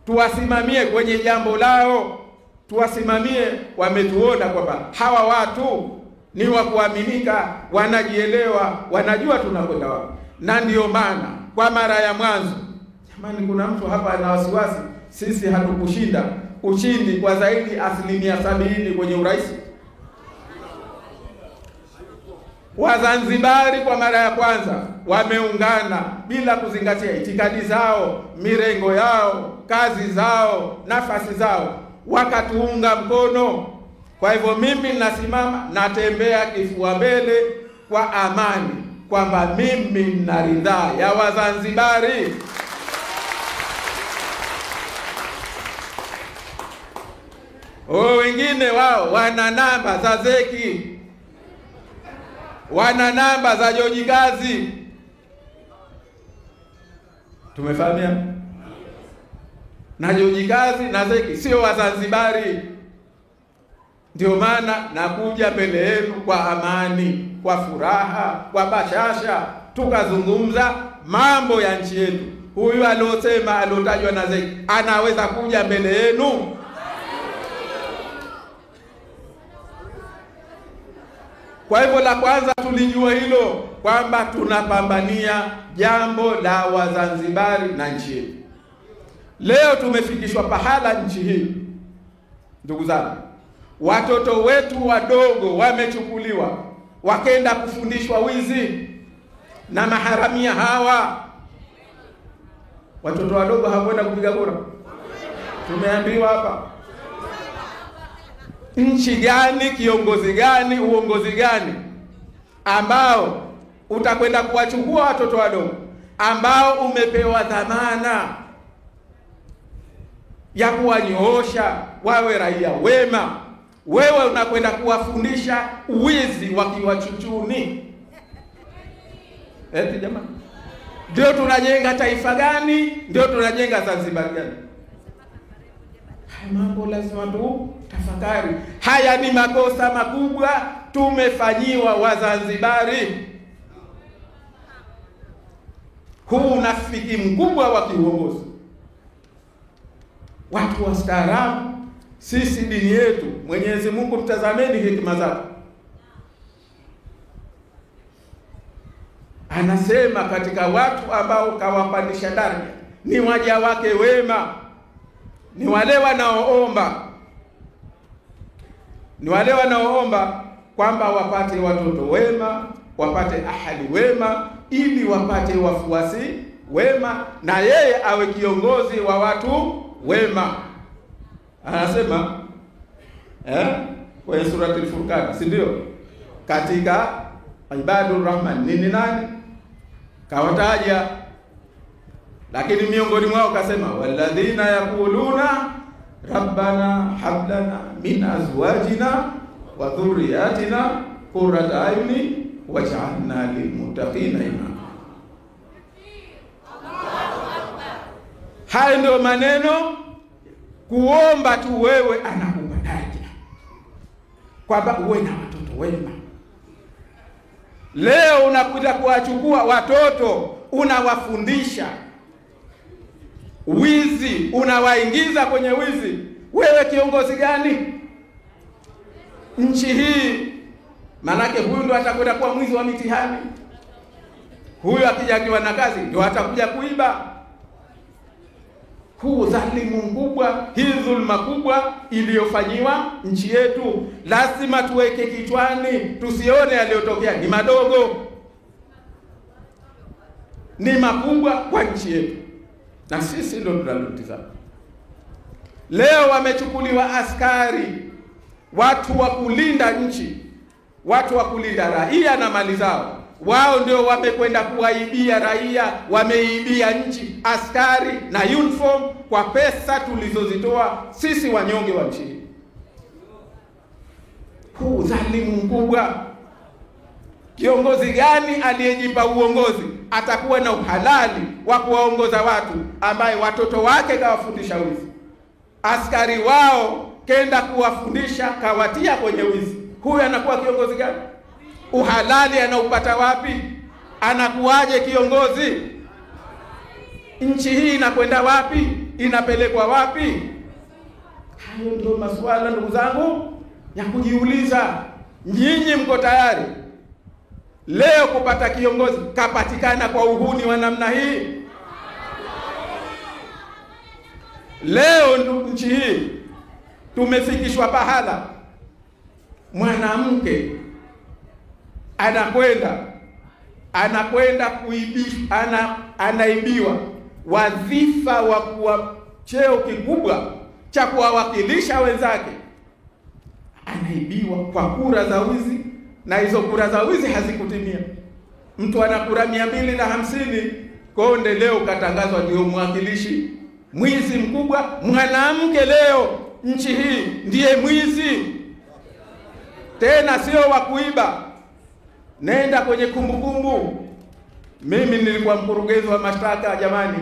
tuwasimamie kwenye jambo lao, tuwasimamie. Wametuona kwamba hawa watu ni wa kuaminika, wanajielewa, wanajua tunakwenda wapi. Na ndio maana kwa mara ya mwanzo, jamani, kuna mtu hapa ana wasiwasi sisi hatukushinda ushindi kwa zaidi 70% kwenye urais. Wazanzibari kwa mara ya kwanza wameungana bila kuzingatia itikadi zao, mirengo yao, kazi zao, nafasi zao, wakatuunga mkono. Kwa hivyo mimi nasimama, natembea kifua mbele kwa amani kwamba mimi nina ridhaa ya Wazanzibari. Wengine wao wana namba za Zeki, wana namba za Joji Gazi. Tumefahamia? Na Joji Gazi na Zeki sio Wazanzibari. Ndio maana nakuja mbele yenu kwa amani, kwa furaha, kwa bashasha, tukazungumza mambo ya nchi yetu. Huyu alosema, alotajwa na Zeki, anaweza kuja mbele yenu? Kwa hivyo la kwanza tulijua hilo, kwamba tunapambania jambo la Wazanzibari na nchi yetu. Leo tumefikishwa pahala nchi hii, ndugu zangu, watoto wetu wadogo wamechukuliwa wakenda kufundishwa wizi na maharamia hawa. Watoto wadogo hawakwenda kupiga kura. Tumeambiwa hapa. Nchi gani, kiongozi gani, uongozi gani ambao utakwenda kuwachukua watoto wadogo ambao umepewa dhamana ya kuwanyoosha wawe raia wema, wewe unakwenda kuwafundisha uwizi wakiwa chuchuni? Eti jamani, ndio tunajenga taifa gani? Ndio tunajenga Zanzibar gani? Mambo lazima tu tafakari. Haya ni makosa makubwa tumefanyiwa Wazanzibari. Huu unafiki mkubwa wa kiuongozi. Watu wastaarabu, sisi dini yetu, Mwenyezi Mungu mtazameni hekima zake. Anasema katika watu ambao kawapandisha daraja ni waja wake wema, ni wale wanaoomba kwamba wapate watoto wema, wapate ahali wema, ili wapate wafuasi wema, na yeye awe kiongozi wa watu wema. Anasema kwenye surati Al-Furqan, si ndio? Katika Ibadur Rahman nani kawataja, lakini miongoni mwao kasema walladhina yaquluna rabbana hablana min azwajina wa dhurriyyatina qurrata ayuni waj'alna lilmuttaqina imama. Hayo ndio maneno kuomba tu, wewe anakupa daraja kwamba uwe na watoto wema. Leo unakuja kuwachukua watoto, unawafundisha wizi, unawaingiza kwenye wizi. Wewe kiongozi gani nchi hii? Manake huyu ndo atakwenda kuwa mwizi wa mitihani. Huyu akijakiwa na kazi ndio atakuja kuiba. Huu dhalimu mkubwa, hii dhulma kubwa iliyofanyiwa nchi yetu, lazima tuweke kichwani, tusione yaliyotokea ni madogo, ni makubwa kwa nchi yetu, na sisi ndio tunalotizama. Leo wamechukuliwa askari, watu wa kulinda nchi, watu wa kulinda raia na mali zao. Wao ndio wamekwenda kuwaibia raia, wameibia nchi, askari na uniform kwa pesa tulizozitoa sisi wanyonge wa nchi. Huu dhalimu mkubwa. Kiongozi gani aliyejipa uongozi atakuwa na uhalali wa kuwaongoza watu ambaye watoto wake kawafundisha wizi? Askari wao kenda kuwafundisha, kawatia kwenye wizi. Huyu anakuwa kiongozi gani? Uhalali anaupata wapi? Anakuwaje kiongozi? Nchi hii inakwenda wapi? Inapelekwa wapi? Hayo ndio maswala, ndugu zangu, ya kujiuliza. Nyinyi mko tayari leo kupata kiongozi kapatikana kwa uhuni wa namna hii? Leo nchi hii tumefikishwa pahala mwanamke anakwenda kuibishwa, anaibiwa wadhifa wa kuwa cheo kikubwa cha kuwawakilisha wenzake, anaibiwa kwa kura za wizi, na hizo kura za wizi hazikutimia. Mtu ana kura 250, Konde leo katangazwa ndio mwakilishi. Mwizi mkubwa. Mwanamke leo nchi hii ndiye mwizi, tena sio wa kuiba. Nenda kwenye kumbukumbu. Mimi nilikuwa mkurugenzi wa mashtaka, jamani,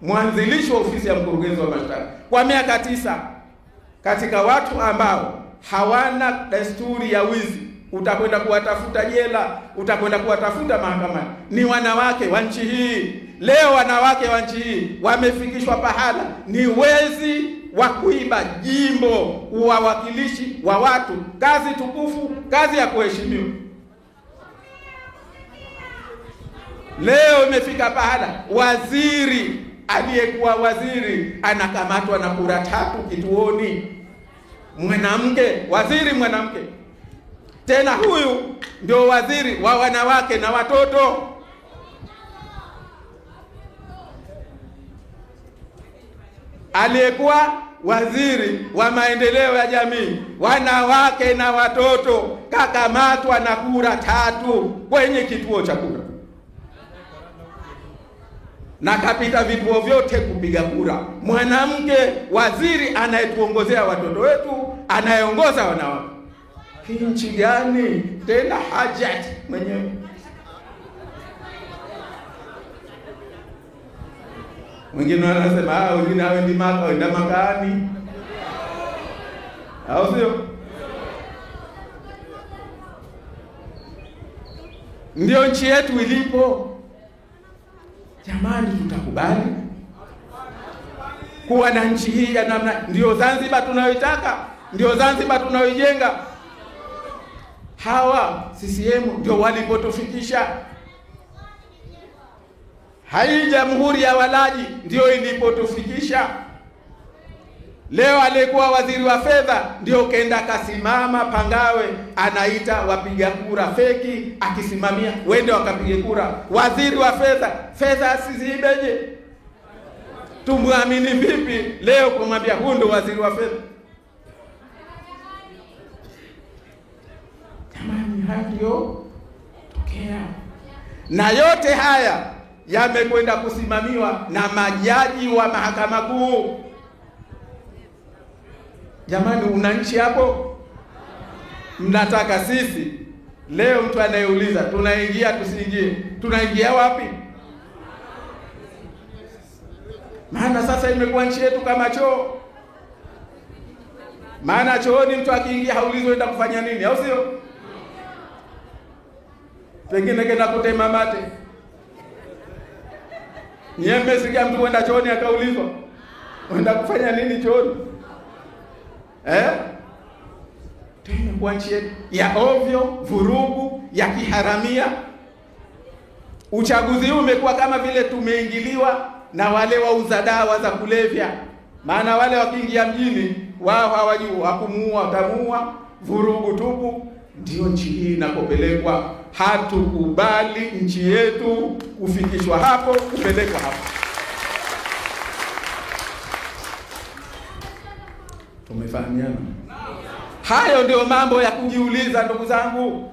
mwanzilishi wa ofisi ya mkurugenzi wa mashtaka kwa miaka 9. Katika watu ambao hawana desturi ya wizi, utakwenda kuwatafuta jela, utakwenda kuwatafuta mahakamani, ni wanawake wa nchi hii. Leo wanawake wa nchi hii wamefikishwa pahala ni wezi wa kuiba jimbo, uwakilishi wa watu, kazi tukufu, kazi ya kuheshimiwa. Leo imefika pahala waziri aliyekuwa waziri anakamatwa na kura 3 kituoni. Mwanamke, waziri mwanamke. Tena huyu ndio waziri wa wanawake na watoto. Aliyekuwa waziri wa maendeleo ya jamii, wanawake na watoto, kakamatwa na kura 3 kwenye kituo cha kura. Na kapita vituo vyote kupiga kura. Mwanamke waziri anayetuongozea watoto wetu, anayeongoza wanawake. Hii nchi gani? Tena Hajat mwenyewe. Mwingine anasema wengine hawendi Maka, wenda Makani. Au sio? Ndio nchi yetu ilipo. Jamani, tutakubali kuwa na nchi hii ya namna? Ndio Zanzibar tunayoitaka, ndio Zanzibar tunayoijenga. Hawa CCM ndio walipotufikisha. Hai jamhuri ya walaji ndio ilipotufikisha. Leo aliyekuwa waziri wa fedha ndio kenda kasimama Pangawe, anaita wapiga kura feki, akisimamia wende wakapige kura. Waziri wa fedha, fedha asiziibeje? Tumwamini vipi leo kumwambia huyu ndio waziri wa fedha? Jamani, ndio tokea. Na yote haya yamekwenda kusimamiwa na majaji wa mahakama kuu. Jamani, una nchi hapo? Mnataka sisi leo, mtu anayeuliza tunaingia tusiingie, tunaingia wapi? Maana sasa imekuwa nchi yetu kama choo. Maana chooni mtu akiingia haulizwi enda kufanya nini, au sio? Pengine kenda kutema mate. Nyembe sikia mtu kwenda chooni akaulizwa enda kufanya nini chooni? Tumekuwa nchi yetu ya ovyo, vurugu, ya kiharamia. Uchaguzi huu umekuwa kama vile tumeingiliwa na wale wauza dawa za kulevya. Maana wale wakiingia mjini wao hawajui wakumuua, watamuua, vurugu tupu. Ndio nchi hii inakopelekwa. Hatukubali nchi yetu kufikishwa hapo, kupelekwa hapo. Tumefahamiana? Hayo ndio mambo ya kujiuliza, ndugu zangu.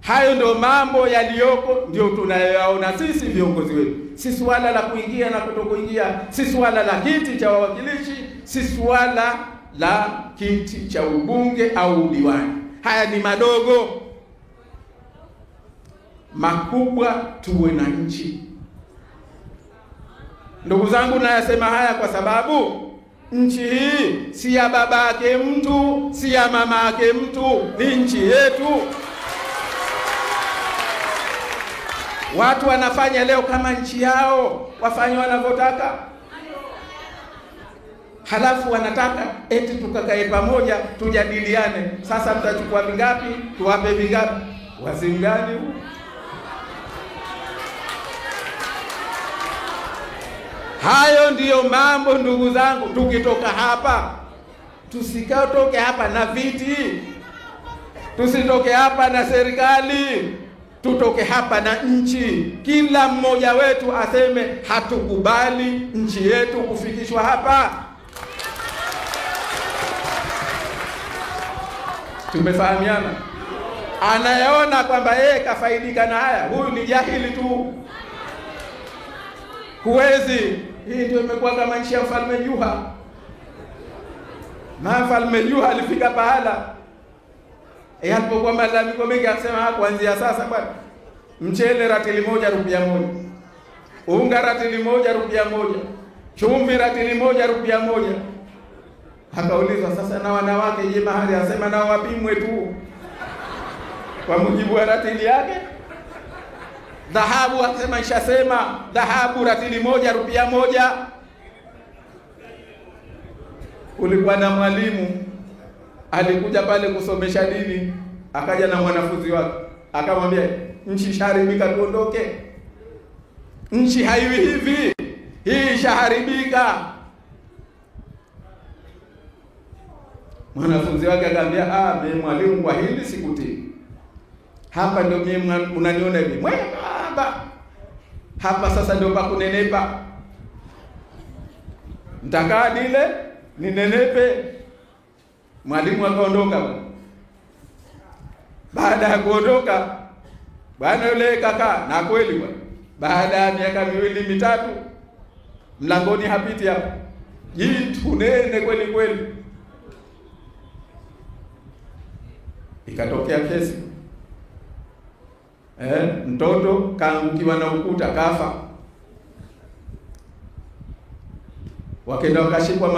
Hayo ndio mambo yaliyoko, ndio tunayoyaona sisi viongozi wetu. Si swala la kuingia na kutokuingia, si swala la kiti cha wawakilishi, si swala la kiti cha ubunge au udiwani. Haya ni madogo. Makubwa tuwe na nchi. Ndugu zangu, nayasema haya kwa sababu nchi hii si ya babake mtu, si ya mamake mtu, ni nchi yetu. Watu wanafanya leo kama nchi yao, wafanye wanavyotaka. Halafu wanataka eti tukakae pamoja tujadiliane. Sasa mtachukua vingapi? Tuwape vingapi? Wazingani? Hayo ndiyo mambo, ndugu zangu. Tukitoka hapa, tusikatoke hapa na viti, tusitoke hapa na serikali, tutoke hapa na nchi. Kila mmoja wetu aseme hatukubali nchi yetu kufikishwa hapa. Tumefahamiana? Anayeona kwamba yeye kafaidika na haya, huyu ni jahili tu. Huwezi. Hii ndio imekuwa kama nchi ya Mfalme Juha. Mfalme Juha alifika pahala alipokuwa malalamiko mengi, akasema kuanzia sasa bwana, mchele ratili moja rupia moja, unga ratili moja rupia moja, chumvi ratili moja rupia moja. Akaulizwa, sasa na wanawake je mahali? Asema nao wapimwe tu kwa mujibu wa ratili yake. Dhahabu akasema nishasema dhahabu ratili moja rupia moja. Kulikuwa na mwalimu alikuja pale kusomesha dini, akaja na mwanafunzi wake, akamwambia nchi sharibika tuondoke. Nchi haiwi hivi. hii ishaharibika. Mwanafunzi wake akamwambia, mimi mwalimu, kwa hili sikutii. Hapa ndio mimi unaniona hivi. Baba. Hapa sasa ndio pa kunenepa. Nitakaa nile ninenepe. Mwalimu akaondoka. Baada ya kuondoka, bwana yule kaka, na kweli bwana, baada ya miaka 2-3 mlangoni hapiti hapa. Jitu nene kweli kweli. Ikatokea kesi. Mtoto kaangukiwa na ukuta kafa. Wakaenda wakashikwa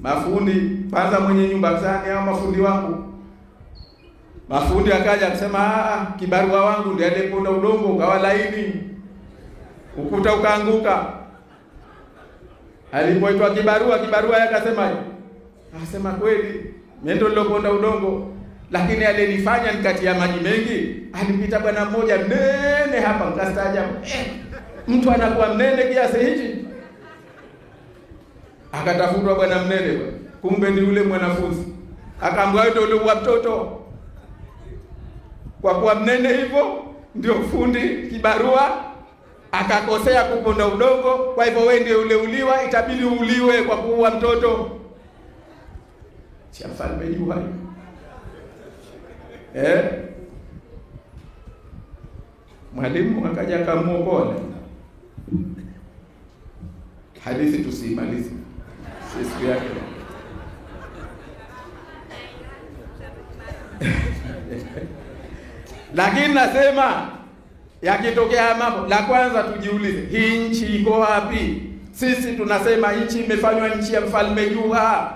mafundi kwanza, mwenye nyumba zani au mafundi wangu. Mafundi akaja akasema, kibarua wangu ndiye aliyeponda udongo ukawa laini, ukuta ukaanguka. Alipoitwa kibarua yakasema, akasema kweli mimi ndio niloponda udongo, lakini alinifanya nikatia maji mengi. Alipita bwana mmoja mnene hapa, nikastaajabu, mtu anakuwa mnene kiasi hichi? Akatafutwa bwana mnene, kumbe ni yule mwanafunzi. Akaambiwa ndio yule wa mtoto, kwa kuwa mnene hivyo ndio fundi kibarua akakosea kuponda udongo, kwa hivyo wewe ndio ule uliwa, itabidi uuliwe kwa kuua mtoto. Cha mfalme jua. Mwalimu akaja akamuokoa. Hadithi tusimalize. Siku yake. Lakini nasema yakitokea mambo, la kwanza tujiulize, hii nchi iko wapi? Sisi tunasema nchi imefanywa nchi ya mfalme Juha,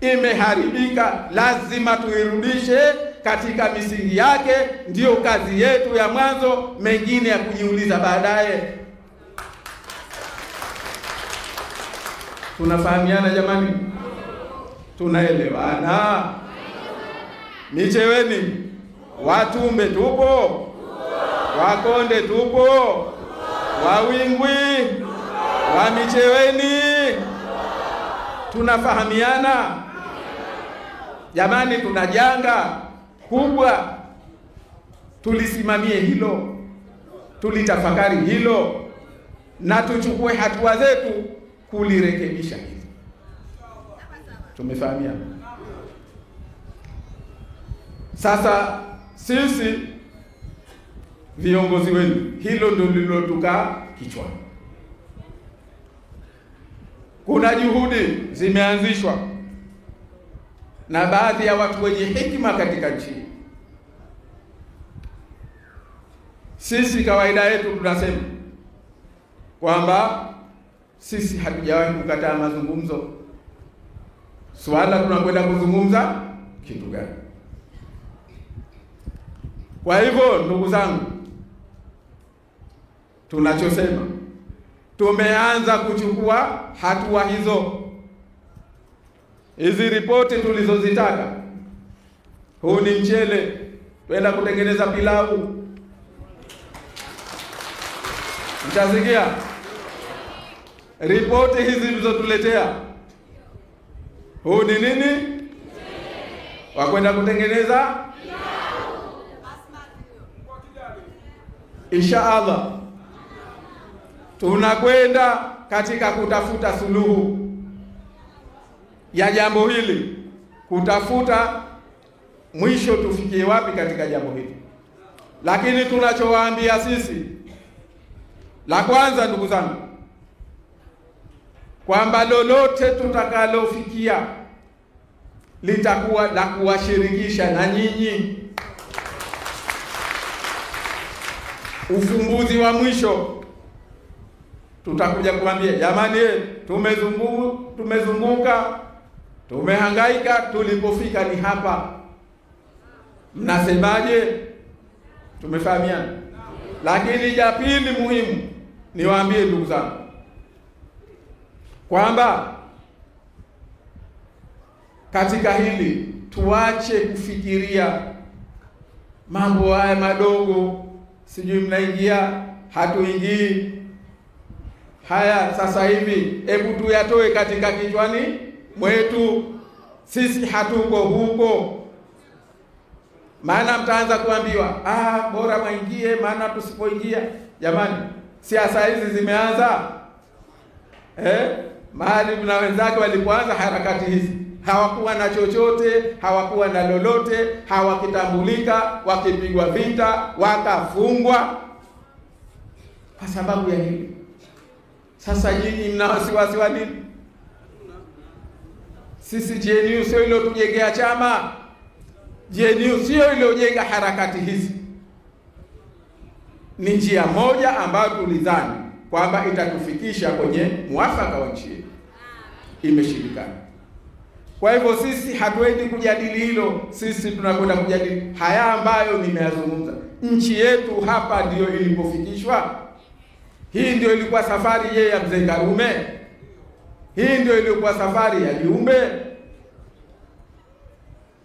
imeharibika, lazima tuirudishe katika misingi yake. Ndiyo kazi yetu ya mwanzo, mengine ya kujiuliza baadaye. Tunafahamiana jamani? Tunaelewana? Micheweni Watumbe tupo, Wakonde tupo, Wawingwi, Wamicheweni, tunafahamiana jamani? Tuna janga kubwa, tulisimamie hilo, tulitafakari hilo, na tuchukue hatua zetu kulirekebisha hilo. Tumefahamiana? Sasa sisi viongozi wenu, hilo ndio lilotukaa kichwani. Kuna juhudi zimeanzishwa na baadhi ya watu wenye hekima katika nchi. Sisi kawaida yetu tunasema kwamba sisi hatujawahi kukataa mazungumzo. Swala tunakwenda kuzungumza kitu gani? Kwa hivyo ndugu zangu, tunachosema, tumeanza kuchukua hatua hizo. Hizi ripoti tulizozitaka, huu ni mchele, twenda kutengeneza pilau. Mtasikia ripoti hizi tulizotuletea, huu ni nini? Wakwenda kutengeneza insha Allah. Tunakwenda katika kutafuta suluhu ya jambo hili, kutafuta mwisho tufikie wapi katika jambo hili. Lakini tunachowaambia sisi, la kwanza ndugu zangu, kwamba lolote tutakalofikia litakuwa la kuwashirikisha na nyinyi. Ufumbuzi wa mwisho tutakuja kuambia, jamani, tumezunguka, tumehangaika, tulipofika ni hapa. Mnasemaje? Tumefahamiana? Lakini ja pili muhimu, niwaambie ndugu zangu kwamba katika hili tuache kufikiria mambo haya madogo, sijui mnaingia hatuingii. Haya sasa hivi hebu tuyatoe katika kichwani mwetu. Sisi hatuko huko. Maana mtaanza kuambiwa, bora maingie, maana tusipoingia. Jamani, siasa hizi zimeanza. Mahali na wenzake walipoanza harakati hizi, hawakuwa na chochote, hawakuwa na lolote, hawakitambulika, wakipigwa vita, wakafungwa kwa sababu ya hili. Sasa nyinyi mna wasiwasi wa nini? Sisi JNU sio ile tujengea chama. JNU sio ile ujenga harakati hizi. Ni njia moja ambayo tulidhani kwamba itatufikisha kwenye muafaka wa nchi yetu. Imeshindikana. Kwa hivyo sisi hatuendi kujadili hilo. Sisi tunakwenda kujadili haya ambayo nimeyazungumza. Nchi yetu hapa ndio ilipofikishwa. Hii ndio ilikuwa safari ya Mzee Karume. Hii ndio ilikuwa safari ya Jumbe.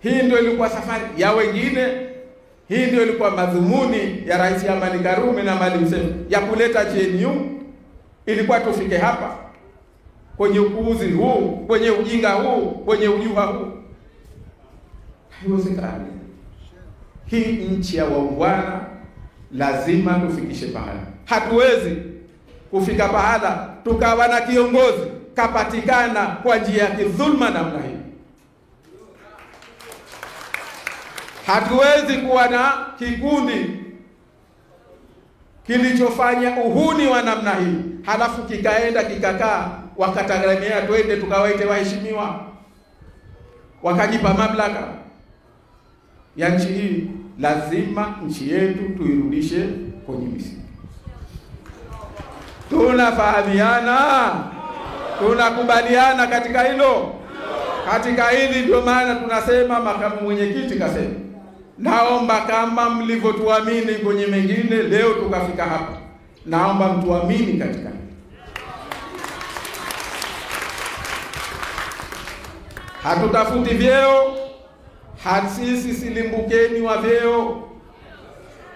Hii ndio ilikuwa safari ya wengine. Hii ndio ilikuwa madhumuni ya Rais Amani Karume na Maalim Seif ya kuleta JNU. Ilikuwa tufike hapa kwenye upuuzi huu, kwenye ujinga huu, kwenye ujuha huu. Haiwezekani. Hii nchi ya waungwana lazima tufikishe pahala. Hatuwezi kufika pahala tukawa na kiongozi kapatikana kwa njia ya kidhulma namna hii. Hatuwezi kuwa na kikundi kilichofanya uhuni wa namna hii, halafu kikaenda kikakaa wakatagemea twende tukawaite waheshimiwa wakajipa mamlaka ya nchi hii. Lazima nchi yetu tuirudishe kwenye misingi. Tunafahamiana, tunakubaliana katika hilo. Katika hili ndio maana tunasema, makamu mwenyekiti kasema, naomba kama mlivyotuamini kwenye mengine leo tukafika hapa, naomba mtuamini katika hili. Hatutafuti vyeo, sisi silimbukeni wa vyeo,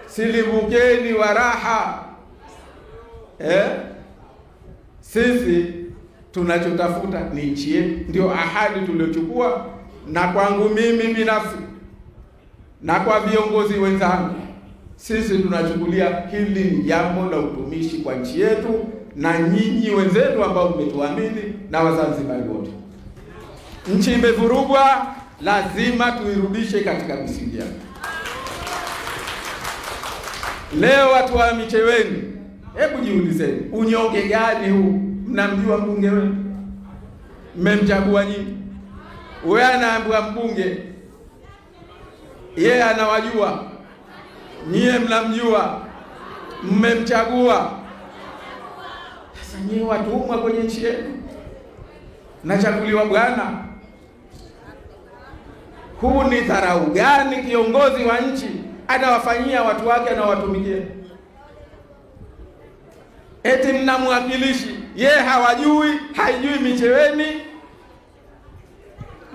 silimbukeni wa raha. Sisi tunachotafuta ni nchi yetu, ndio ahadi tuliochukua. Na kwangu mimi binafsi na kwa viongozi wenzangu, sisi tunachukulia hili ni jambo la utumishi kwa nchi yetu na nyinyi wenzetu ambao mmetuamini na Wazanzibari wote. Nchi imevurugwa, lazima tuirudishe katika misingi yake. Leo watu wa Micheweni, hebu jiulizeni, unyonge gani huu? Mnamjua mbunge wenu? Mmemchagua nyinyi? Wewe anaambiwa mbunge, yeye anawajua, nyie mnamjua, mmemchagua. Sasa nyie watumwa kwenye nchi yenu, nachaguliwa bwana. Huu ni dharau gani kiongozi wa nchi anawafanyia watu wake, anawatumikia? Eti mnamwakilishi, yeye hawajui, haijui Micheweni.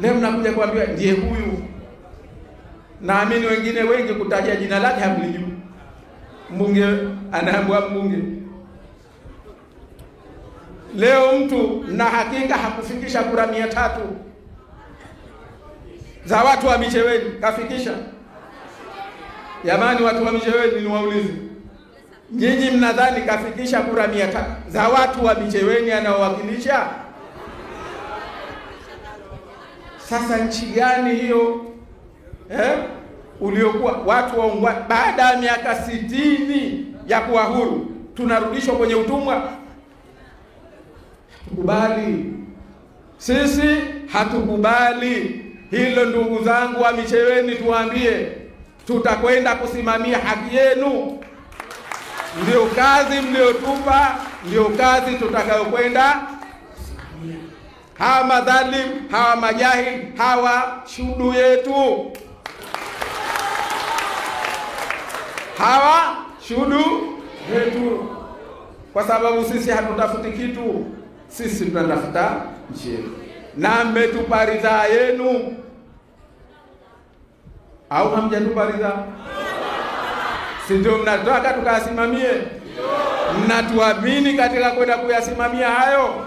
Leo mnakuja kuambiwa ndiye huyu. Naamini wengine wengi kutaja jina lake hamlijui. Mbunge anaambiwa mbunge. Leo mtu na hakika hakufikisha kura 300 za watu wa Micheweni, kafikisha? Jamani, watu wa Micheweni niwaulize, nyinyi mnadhani kafikisha kura 300 za watu wa Micheweni anaowakilisha? Sasa nchi gani hiyo uliokuwa watu waungwa baada ya miaka 60 ya kuwa huru tunarudishwa kwenye utumwa? Hatukubali. Sisi hatukubali hilo. Ndugu zangu wa Micheweni, tuambie, tutakwenda kusimamia haki yenu. Ndio kazi mliotupa, ndio kazi tutakayokwenda. Hawa madhalim, hawa majahil, hawa shudu yetu, hawa shudu yetu. Kwa sababu sisi hatutafuti kitu, sisi tunatafuta nchi yetu. Na mmetupa ridhaa yenu au hamjatupa ridhaa? Si ndio mnataka tukasimamie? Mnatuamini katika kwenda kuyasimamia hayo?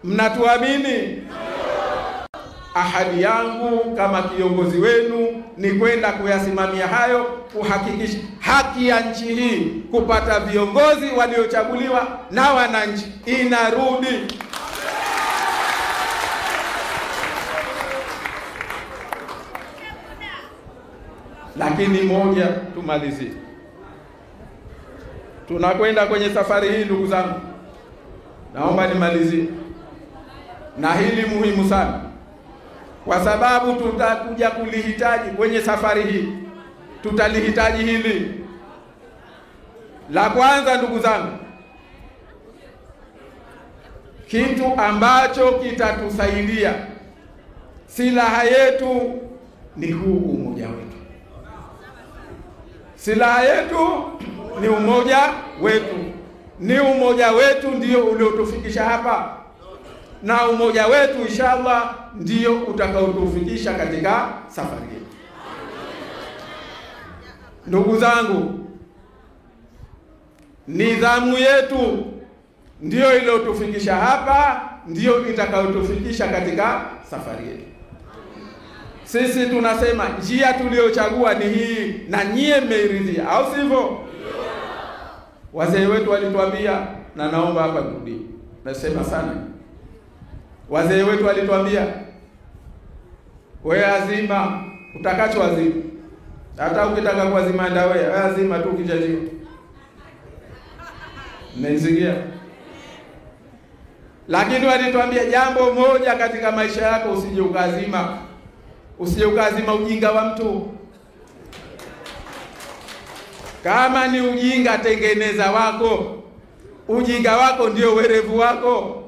Mnatuamini? Ahadi yangu kama kiongozi wenu ni kwenda kuyasimamia hayo, kuhakikisha haki ya nchi hii kupata viongozi waliochaguliwa na wananchi inarudi. Lakini moja tumalizie. Tunakwenda kwenye safari hii ndugu zangu. Naomba nimalizie na hili muhimu sana, kwa sababu tutakuja kulihitaji kwenye safari hii. Tutalihitaji hili. La kwanza ndugu zangu, kitu ambacho kitatusaidia, silaha yetu ni huu umoja wetu. Silaha yetu ni umoja wetu. Ni umoja wetu ndio uliotufikisha hapa, na umoja wetu inshallah ndio utakaotufikisha katika safari yetu. Ndugu zangu, nidhamu yetu ndio iliyotufikisha hapa, ndio itakayotufikisha katika safari yetu. Sisi tunasema njia tuliyochagua ni hii na nyie mmeiridhia, au sivyo? Wazee wetu walituambia, na naomba hapa nirudie, nasema sana. Wazee wetu walituambia, wewe azima utakacho azima. Hata ukitaka kuazima nda wewe azima tu kijajio. Mmesikia? Lakini walituambia jambo moja katika maisha yako, usije ukazima. Usije ukazima ujinga wa mtu. Kama ni ujinga, tengeneza wako. Ujinga wako ndio werevu wako.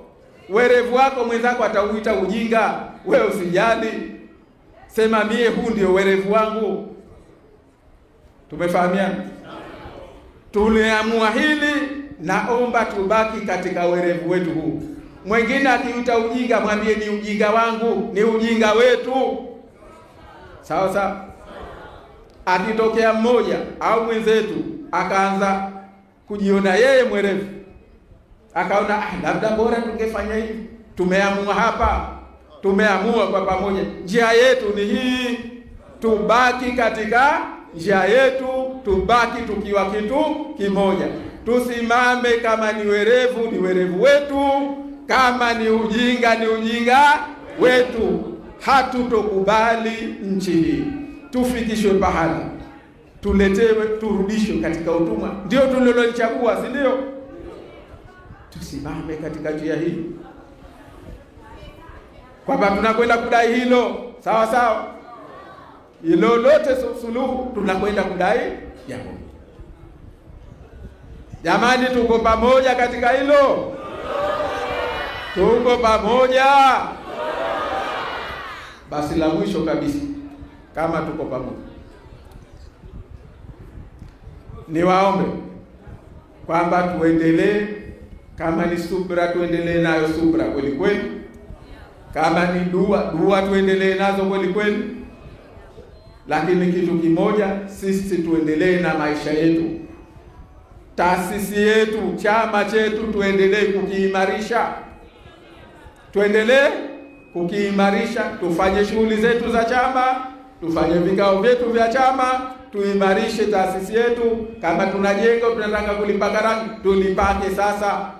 Werevu wako mwenzako atauita ujinga, wewe usijali. Sema mie huu ndio werevu wangu. Tumefahamiana? Tuliamua hili, naomba tubaki katika werevu wetu huu. Mwingine akiuita ujinga, mwambie ni ujinga wangu, ni ujinga wetu. Sawa sawa? Akitokea mmoja au mwenzetu akaanza kujiona yeye mwerevu, akaona labda bora tungefanya hivi. Tumeamua hapa, tumeamua kwa pamoja, njia yetu ni hii. Tubaki katika njia yetu, tubaki tukiwa kitu kimoja. Tusimame, kama ni werevu ni werevu wetu, kama ni ujinga ni ujinga wetu. Hatutokubali nchi hii tufikishwe pahala tuletewe, turudishwe katika utumwa. Ndio tulilolichagua, si ndio? Tusimame katika njia hii, kwamba tunakwenda kudai hilo. Sawa sawa, hilo lote suluhu tunakwenda kudai jambo. Jamani, tuko pamoja katika hilo? Tuko pamoja? Basi la mwisho kabisa, kama tuko pamoja, niwaombe kwamba tuendelee. Kama ni subra, tuendelee nayo subra kweli kweli. Kama ni dua tuendelee nazo kweli kweli. Lakini kitu kimoja, sisi tuendelee na maisha yetu, taasisi yetu, chama chetu, tuendelee kukiimarisha. Tuendelee kukiimarisha, tufanye shughuli zetu za chama, tufanye vikao vyetu vya chama, tuimarishe taasisi yetu. Kama tunajenga tunataka kulipaka rangi, tulipake sasa.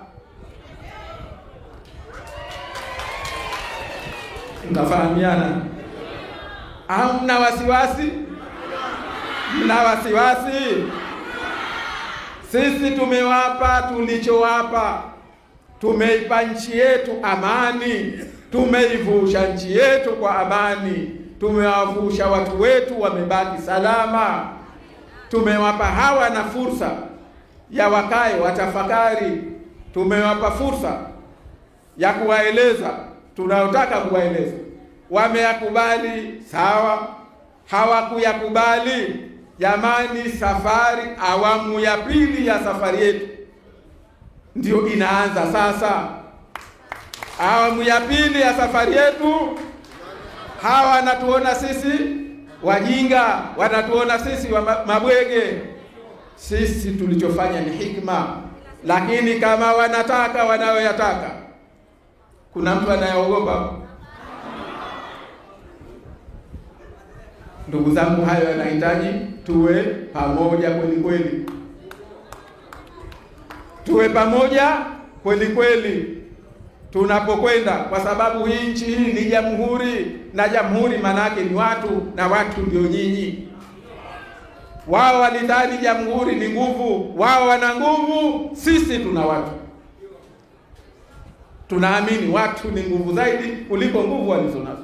Tunafahamiana? Hamna wasiwasi? Mna wasiwasi? Sisi tumewapa tulichowapa. Tumeipa nchi yetu amani, tumeivusha nchi yetu kwa amani, tumewavusha watu wetu wamebaki salama. Tumewapa hawa na fursa ya wakae watafakari. Tumewapa fursa ya kuwaeleza tunayotaka kuwaeleza. Wameyakubali, sawa. Hawakuyakubali, jamani, safari, awamu ya pili ya safari yetu ndio inaanza sasa. Awamu ya pili ya safari yetu. Hawa wanatuona sisi wajinga, wanatuona sisi mabwege. Sisi tulichofanya ni hikma, lakini kama wanataka wanayoyataka, kuna mtu anayeogopa? Ndugu zangu, hayo yanahitaji tuwe pamoja kweli kweli, tuwe pamoja kweli kweli tunapokwenda, kwa sababu hii nchi hii ni jamhuri, na jamhuri manake ni watu, na watu ndio nyinyi. Wao walidhani jamhuri ni nguvu, wao wana nguvu, sisi tuna watu. Tunaamini watu ni nguvu zaidi kuliko nguvu walizonazo,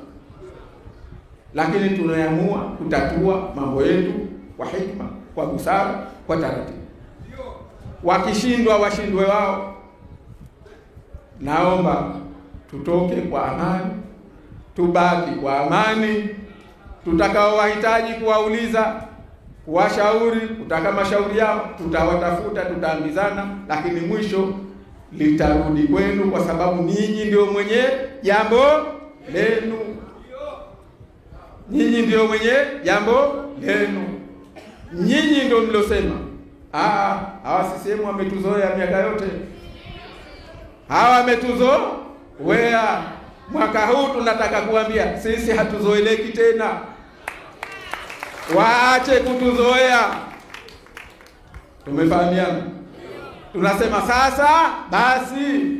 lakini tunaamua kutatua mambo yetu kwa hikma, kwa busara, kwa taratibu. Wakishindwa washindwe wao. Naomba tutoke kwa amani, tubaki kwa amani. Tutakao wahitaji kuwauliza, kuwashauri, kutaka mashauri yao, tutawatafuta, tutaambizana, lakini mwisho litarudi kwenu, kwa sababu ninyi ndio mwenye jambo lenu. Nyinyi ndio mwenye jambo lenu. Nyinyi ndio mlosema, hawa CCM wametuzoea miaka yote. Hawa wametuzoea. Mwaka huu tunataka kuambia sisi hatuzoeleki tena. Waache kutuzoea. Tumefahamiana? Tunasema sasa basi.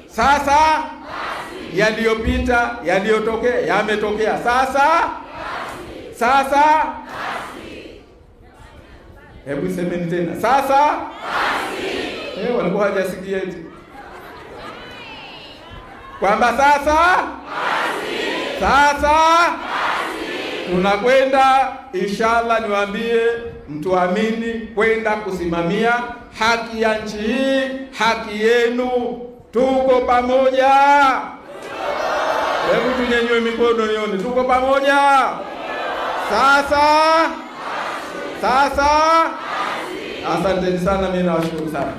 Sasa yaliyopita, yaliyotokea, yametokea. Sasa hebu semeni tena. Sasa walikuwa hawajasikia eti kwamba sasa tunakwenda inshallah. Niwaambie, mtuamini, kwenda kusimamia haki ya nchi hii, haki yenu. Tuko pamoja. Hebu tunyanyue mikono nione. Tuko pamoja. Sasa. Asanteni sana, mimi nawashukuru sana.